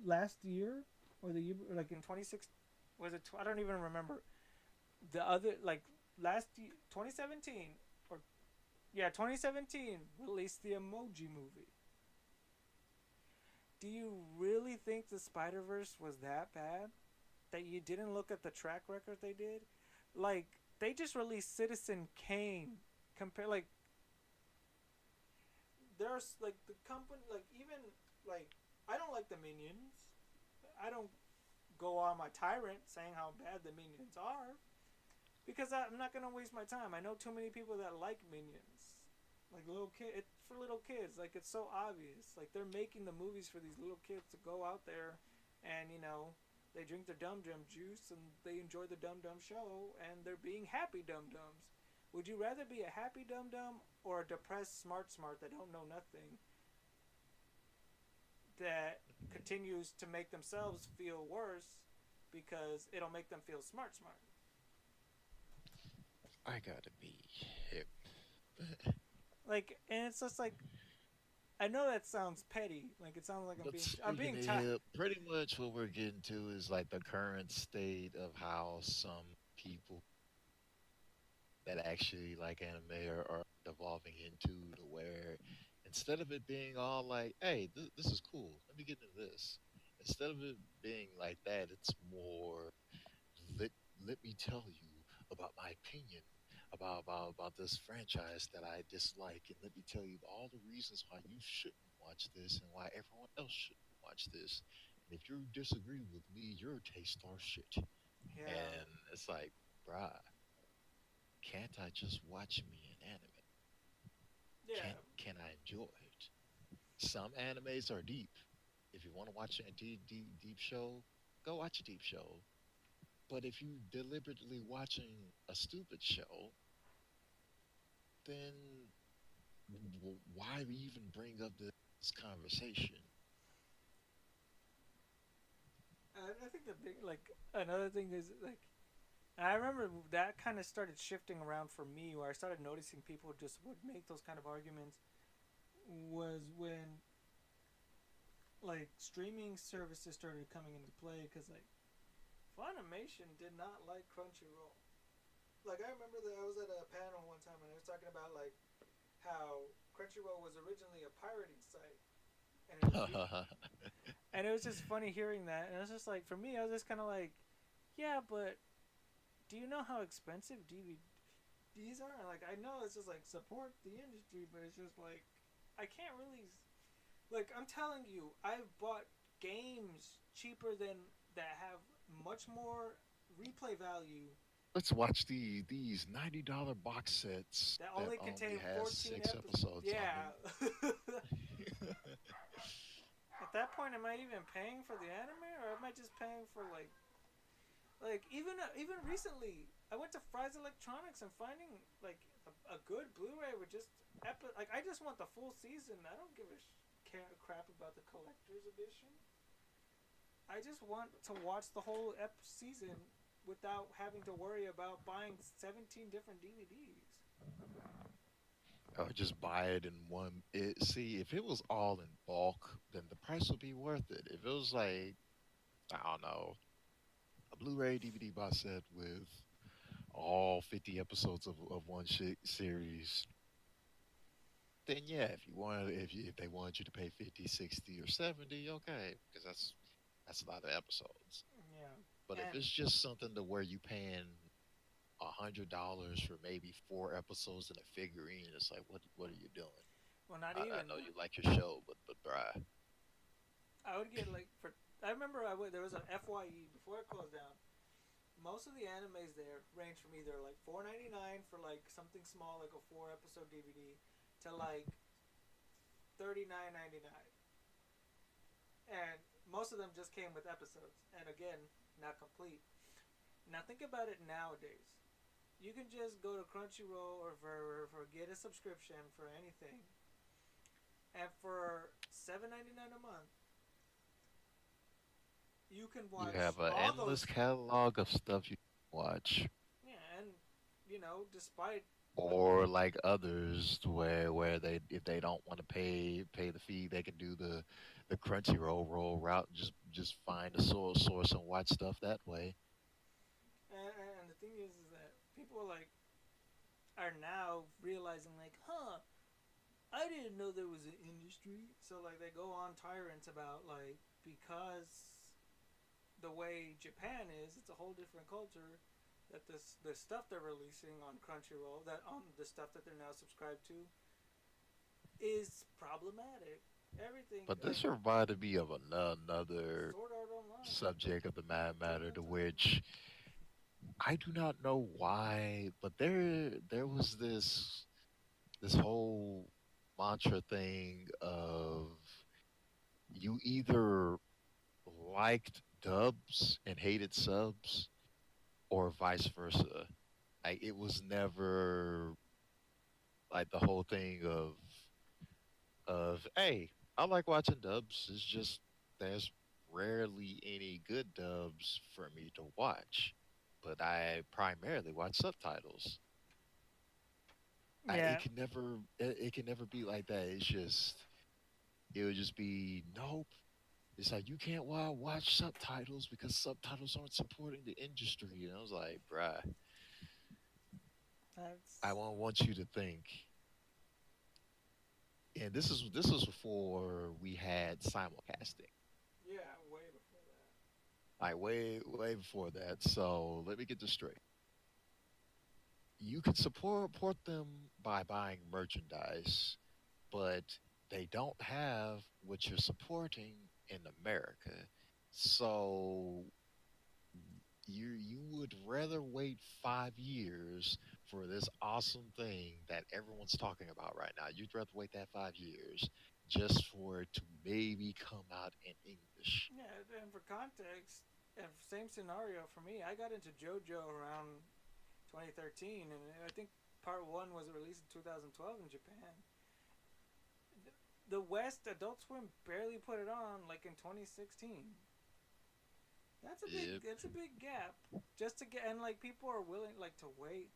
[SPEAKER 1] last year or the year like in 26 was it I don't even remember the other like last year 2017 or yeah 2017 released the Emoji Movie. Do you really think the Spider Verse was that bad that you didn't look at the track record they did? Like they just released Citizen Kane. Compare like there's like the company like even like I don't like the Minions. I don't go on my tyrant saying how bad the Minions are because I'm not gonna waste my time. I know too many people that like Minions, like little kid. It's for little kids. Like it's so obvious. Like they're making the movies for these little kids to go out there, and they drink their dum dum juice and they enjoy the dum dum show and they're being happy dum dums. Would you rather be a happy dum dum or a depressed smart that don't know nothing that continues to make themselves feel worse because it'll make them feel smart?
[SPEAKER 2] I gotta be hip.
[SPEAKER 1] Like, and it's just like I know that sounds petty. Like it sounds like
[SPEAKER 2] But
[SPEAKER 1] I'm
[SPEAKER 2] speaking
[SPEAKER 1] being
[SPEAKER 2] of hip, pretty much what we're getting to is like the current state of how some people that actually like anime are evolving into to where instead of it being all like, hey, this is cool, let me get into this. Instead of it being like that, it's more let let me tell you about my opinion about this franchise that I dislike, and let me tell you all the reasons why you shouldn't watch this and why everyone else shouldn't watch this. And if you disagree with me, your taste are shit.
[SPEAKER 1] yeah,
[SPEAKER 2] And it's like, bruh, can't I just watch me an anime?
[SPEAKER 1] yeah.
[SPEAKER 2] Can I enjoy it? Some animes are deep. If you want to watch a deep show, go watch a deep show. But if you deliberately watching a stupid show, then why even bring up this conversation?
[SPEAKER 1] I think the big like another thing is like I remember that kind of started shifting around for me where I started noticing people just would make those kind of arguments was when like streaming services started coming into play because like Funimation did not like Crunchyroll. Like I remember that I was at a panel one time and I was talking about like how Crunchyroll was originally a pirating site and it was and it was just funny hearing that and it was just like for me I was just kind of like yeah but do you know how expensive DVDs are? Like I know it's just like support the industry but it's just like I can't really like I'm telling you I've bought games cheaper than that have much more replay value
[SPEAKER 2] Let's watch these $90 box sets
[SPEAKER 1] that
[SPEAKER 2] that
[SPEAKER 1] only
[SPEAKER 2] only
[SPEAKER 1] contain
[SPEAKER 2] has
[SPEAKER 1] 14
[SPEAKER 2] six
[SPEAKER 1] episodes.
[SPEAKER 2] episodes on
[SPEAKER 1] Yeah.
[SPEAKER 2] them.
[SPEAKER 1] At that point, am I even paying for the anime, or am I just paying for like even recently, I went to Fry's Electronics and finding like a good Blu-ray with just like I just want the full season. I don't give a crap about the collector's edition. I just want to watch the whole season without having to worry about buying 17 different DVDs.
[SPEAKER 2] Or just buy it in one. See, if it was all in bulk, then the price would be worth it. If it was like, I don't know, a Blu-ray DVD box set with all 50 episodes of one series, then yeah, if they want you to pay 50, 60, or 70, okay, because that's a lot of episodes. But
[SPEAKER 1] Yeah,
[SPEAKER 2] if
[SPEAKER 1] and
[SPEAKER 2] it's just something to where you paying $100 for maybe 4 episodes and a figurine, it's like what are you doing?
[SPEAKER 1] well, not
[SPEAKER 2] I
[SPEAKER 1] even.
[SPEAKER 2] know you like your show, but bruh,
[SPEAKER 1] I would get like for. I remember there was an FYE before it closed down. Most of the animes there range from either like $4.99 for like something small like a 4 episode DVD to like $39.99, and most of them just came with episodes, and again, not complete. Now think about it nowadays. You can just go to Crunchyroll or for get a subscription for anything, and for $7.99 a month, you can
[SPEAKER 2] you
[SPEAKER 1] watch
[SPEAKER 2] have an
[SPEAKER 1] all
[SPEAKER 2] endless
[SPEAKER 1] those.
[SPEAKER 2] catalog of stuff you can watch.
[SPEAKER 1] Yeah, and despite what.
[SPEAKER 2] Or like others where they if they don't want to pay the fee, they can do the Crunchyroll route, just find a source and watch stuff that way.
[SPEAKER 1] And the thing is that people are now realizing I didn't know there was an industry. So like they go on tyrants about like because the way Japan is, it's a whole different culture. That the stuff they're releasing on Crunchyroll, that on the stuff that they're now subscribed to, is problematic. Everything
[SPEAKER 2] But
[SPEAKER 1] like
[SPEAKER 2] this reminded me of another
[SPEAKER 1] Sword Art Online,
[SPEAKER 2] subject of the
[SPEAKER 1] Attack
[SPEAKER 2] matter,
[SPEAKER 1] on
[SPEAKER 2] to
[SPEAKER 1] Titan.
[SPEAKER 2] which I do not know why, but there was this whole mantra thing of you either liked dubs and hated subs, or vice versa. Like it was never like the whole thing of hey, I like watching dubs. It's just there's rarely any good dubs for me to watch, but I primarily watch subtitles.
[SPEAKER 1] Yeah,
[SPEAKER 2] It can never be like that. It would just be nope. It's like you can't watch subtitles because subtitles aren't supporting the industry. And I was like, bruh, I
[SPEAKER 1] that's
[SPEAKER 2] won't want you to think. And this was before we had simulcasting,
[SPEAKER 1] yeah, way before that.
[SPEAKER 2] like way before that. So let me get this straight. You can support them by buying merchandise, but they don't have what you're supporting in America. So you would rather wait 5 years for this awesome thing that everyone's talking about right now. You'd rather wait that 5 years just for it to maybe come out in English.
[SPEAKER 1] Yeah, and for context, and same scenario for me. I got into JoJo around 2013, and I think part one was released in 2012 in Japan. The West Adult Swim barely put it on like in 2016.
[SPEAKER 2] Yep.
[SPEAKER 1] It's a big gap just to get, and like people are willing like to wait.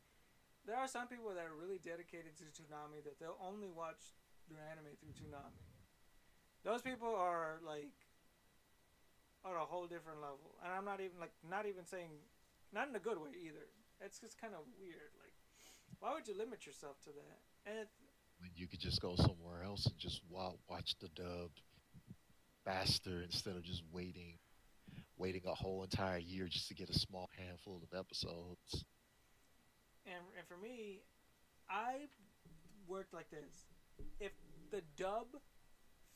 [SPEAKER 1] There are some people that are really dedicated to Toonami that they'll only watch their anime through Toonami. Those people are like on a whole different level, and I'm not even saying not in a good way either. It's just kind of weird. Like, why would you limit yourself to that? And
[SPEAKER 2] When you could just go somewhere else and just watch the dub faster instead of just waiting a whole entire year just to get a small handful of episodes.
[SPEAKER 1] and for me, I worked like this. If the dub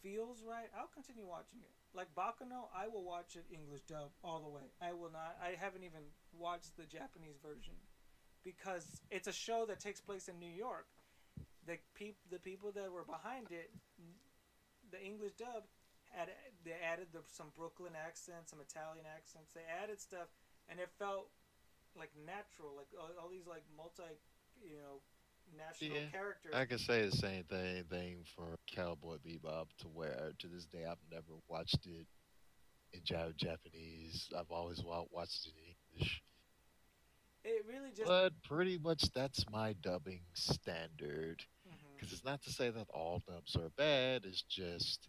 [SPEAKER 1] feels right, I'll continue watching it. Like Baccano, I will watch it English dub all the way. I will not. I haven't even watched the Japanese version because it's a show that takes place in New York. The people that were behind it, the English dub, had they added some Brooklyn accents, some Italian accents. They added stuff, and it felt like natural, like all these like multi, you know, national
[SPEAKER 2] Yeah,
[SPEAKER 1] characters.
[SPEAKER 2] I can say the same thing for Cowboy Bebop. To where to this day I've never watched it in Japanese. I've always watched it in English.
[SPEAKER 1] It really just.
[SPEAKER 2] But pretty much that's my dubbing standard. Because
[SPEAKER 1] Mm-hmm.
[SPEAKER 2] it's not to say that all dubs are bad. It's just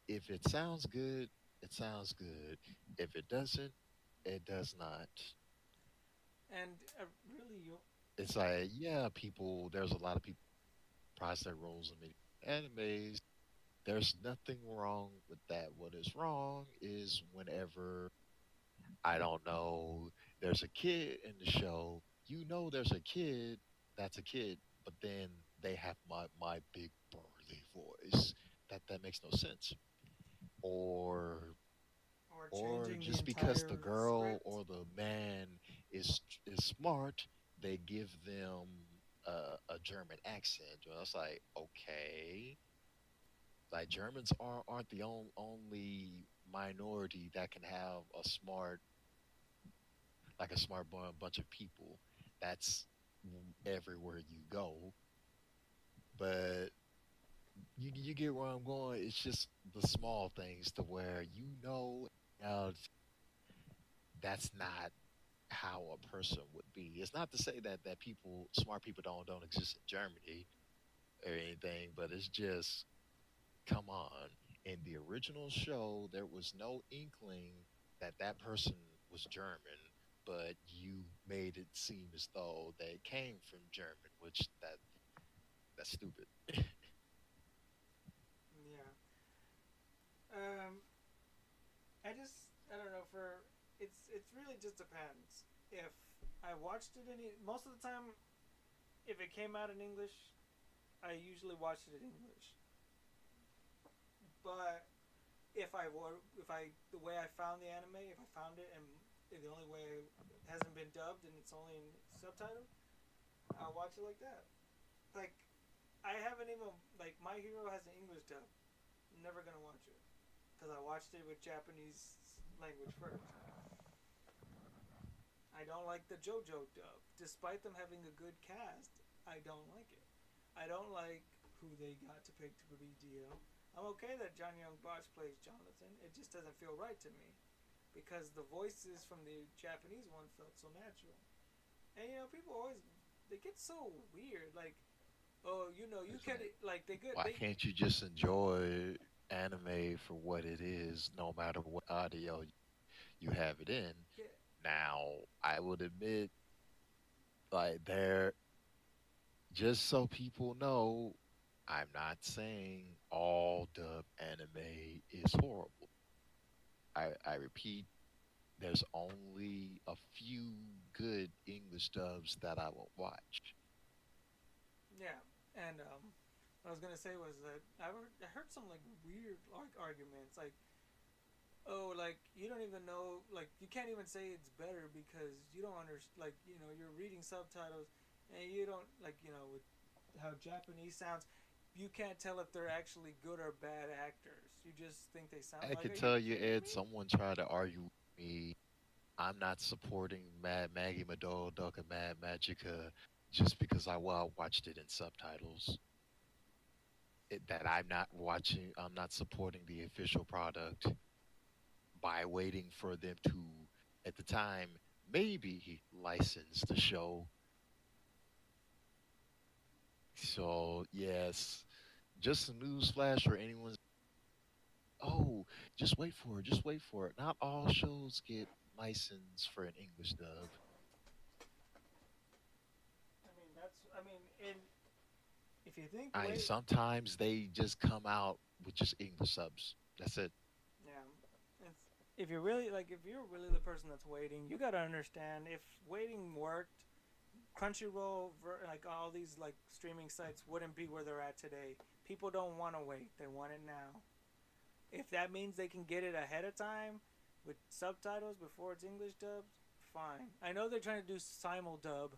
[SPEAKER 2] if it sounds good, it sounds good. If it doesn't, It does not.
[SPEAKER 1] And really, you
[SPEAKER 2] It's like, yeah, people. There's a lot of people prize their roles in animes. There's nothing wrong with that. What is wrong is whenever I don't know, there's a kid in the show. You know, there's a kid that's a kid, but then they have my big burly voice. That makes no sense. Or
[SPEAKER 1] or
[SPEAKER 2] or
[SPEAKER 1] changing the
[SPEAKER 2] just because the
[SPEAKER 1] entire
[SPEAKER 2] girl
[SPEAKER 1] script.
[SPEAKER 2] or the man is smart, they give them a German accent. Well, it's like okay, like Germans aren't the only minority that can have a smart like a smart bunch of people. That's everywhere you go. But you get where I'm going. It's just the small things to where now that's not how a person would be. It's not to say that people smart people don't exist in Germany or anything, but it's just come on. In the original show, there was no inkling that that person was German, but you made it seem as though they came from German, which that's stupid.
[SPEAKER 1] Yeah. Um, I don't know for it's really just depends. If I watched it most of the time, if it came out in English, I usually watched it in English. But if I the way I found the anime, if I found it and the only way it hasn't been dubbed and it's only in subtitle, I'll watch it like that. Like I haven't even like My Hero has an English dub. I'm never gonna watch it because I watched it with Japanese language first. I don't like the JoJo dub, despite them having a good cast. I don't like it. I don't like who they got to pick to be Dio. I'm okay that John Young Bosch plays Jonathan. It just doesn't feel right to me because the voices from the Japanese one felt so natural. And people always they get so weird. Like, oh, you
[SPEAKER 2] It's
[SPEAKER 1] can
[SPEAKER 2] like,
[SPEAKER 1] like
[SPEAKER 2] why
[SPEAKER 1] they
[SPEAKER 2] can't you just enjoy anime for what it is, no matter what audio you have it in?
[SPEAKER 1] get
[SPEAKER 2] Now, I would admit, like, there, just so people know, I'm not saying all dub anime is horrible. I repeat, there's only a few good English dubs that I will watch.
[SPEAKER 1] yeah. And what I was gonna say was that I heard some like weird like arguments like oh like you don't even know like you can't even say it's better because you don't understand like you're reading subtitles and you don't like with how Japanese sounds you can't tell if they're actually good or bad actors you just think they sound
[SPEAKER 2] I
[SPEAKER 1] like
[SPEAKER 2] can
[SPEAKER 1] are you
[SPEAKER 2] tell you,
[SPEAKER 1] kidding
[SPEAKER 2] Ed,
[SPEAKER 1] me.
[SPEAKER 2] someone tried to argue with me. I'm not supporting Mad Maggie Madole Duck and Mad Magica just because watched it in subtitles. That I'm not supporting the official product by waiting for them to, at the time, maybe license the show. So, yes, just a news flash for anyone's. Oh, just wait for it. Just wait for it. Not all shows get licensed for an English dub.
[SPEAKER 1] I mean in if you think
[SPEAKER 2] I
[SPEAKER 1] wait
[SPEAKER 2] sometimes they just come out with just English subs. That's it.
[SPEAKER 1] yeah it's if you're really like if you're really the person that's waiting you gotta understand if waiting worked Crunchyroll, like all these like streaming sites wouldn't be where they're at today. People don't want to wait; they want it now. If that means they can get it ahead of time with subtitles before it's English dubbed, fine. I know they're trying to do simul dub,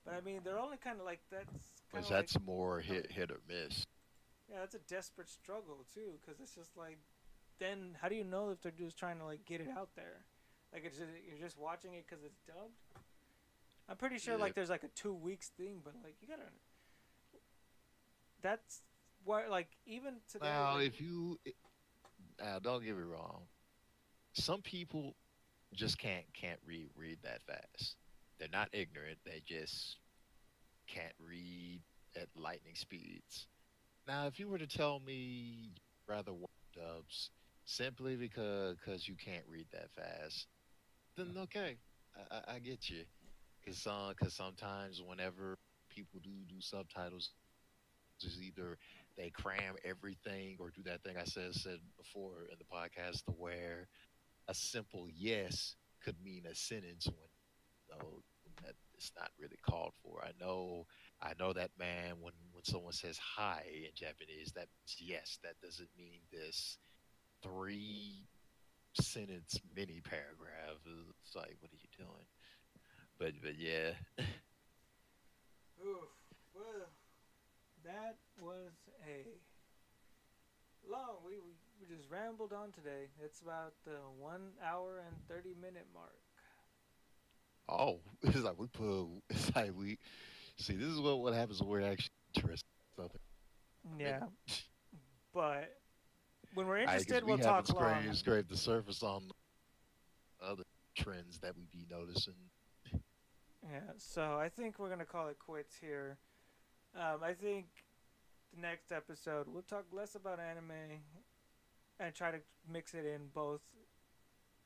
[SPEAKER 1] but I mean they're only kind of like that's kind
[SPEAKER 2] But
[SPEAKER 1] of like
[SPEAKER 2] that's more
[SPEAKER 1] a,
[SPEAKER 2] hit or miss.
[SPEAKER 1] yeah, that's a desperate struggle too, because it's just like then how do you know if they're just trying to like get it out there? Like you're just watching it because it's dubbed. I'm pretty sure
[SPEAKER 2] Yeah.
[SPEAKER 1] like there's like a 2 weeks thing, but like you gotta that's why like even today
[SPEAKER 2] Now,
[SPEAKER 1] like
[SPEAKER 2] if you now don't get me wrong, some people just can't read that fast. They're not ignorant. They just can't read at lightning speeds. Now, if you were to tell me you'd rather watch dubs simply because you can't read that fast, then okay, I get you. Cause sometimes whenever people do subtitles, is either they cram everything or do that thing I said before in the podcast, to where a simple yes could mean a sentence when no, that it's not really called for. I know that, man. When someone says hi in Japanese, that means yes. That doesn't mean this 3 sentence mini paragraph. It's like, what are you doing? But yeah.
[SPEAKER 1] Oof. Well, that was a long. We just rambled on today. It's about the 1 hour and 30 minute mark.
[SPEAKER 2] Oh, it's like we put. It's like we see. This is what happens when we're actually interested in something. I mean,
[SPEAKER 1] Yeah, but when we're
[SPEAKER 2] I because
[SPEAKER 1] interested,
[SPEAKER 2] we
[SPEAKER 1] we'll
[SPEAKER 2] haven't
[SPEAKER 1] talk long.
[SPEAKER 2] scraped the surface on other trends that we be noticing.
[SPEAKER 1] Yeah, so I think we're gonna call it quits here. I think the next episode we'll talk less about anime and try to mix it in both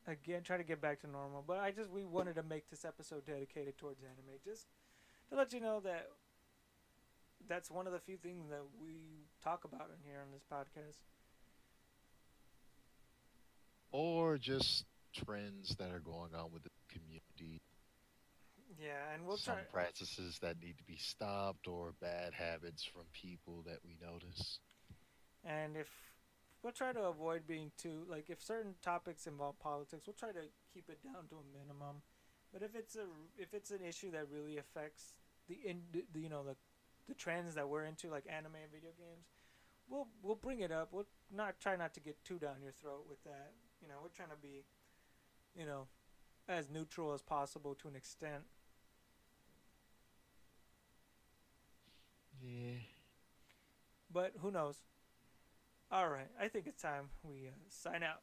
[SPEAKER 1] again. Try to get back to normal. But we wanted to make this episode dedicated towards anime, just to let you know that that's one of the few things that we talk about in here on this podcast.
[SPEAKER 2] Or just trends that are going on with the community,
[SPEAKER 1] Yeah, and we'll try.
[SPEAKER 2] some practices that need to be stopped, or bad habits from people that we notice.
[SPEAKER 1] And if we'll try to avoid being too like if certain topics involve politics, we'll try to keep it down to a minimum. But if it's an issue that really affects the the trends that we're into like anime and video games, we'll bring it up. We'll not try not to get too down your throat with that. We're trying to be you know as neutral as possible to an extent.
[SPEAKER 2] Yeah.
[SPEAKER 1] But who knows? All right, I think it's time we sign out.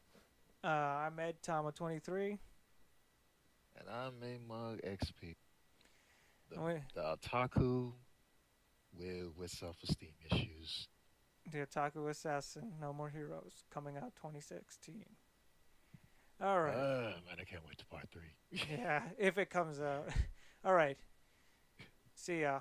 [SPEAKER 1] I'm Ed Tama 23.
[SPEAKER 2] And I'm a mug XP, the
[SPEAKER 1] We,
[SPEAKER 2] the otaku with self esteem issues.
[SPEAKER 1] the Otaku Assassin, No More Heroes, coming out 2016. All right.
[SPEAKER 2] Man, I can't wait to part 3.
[SPEAKER 1] Yeah, if it comes out. All right. See ya.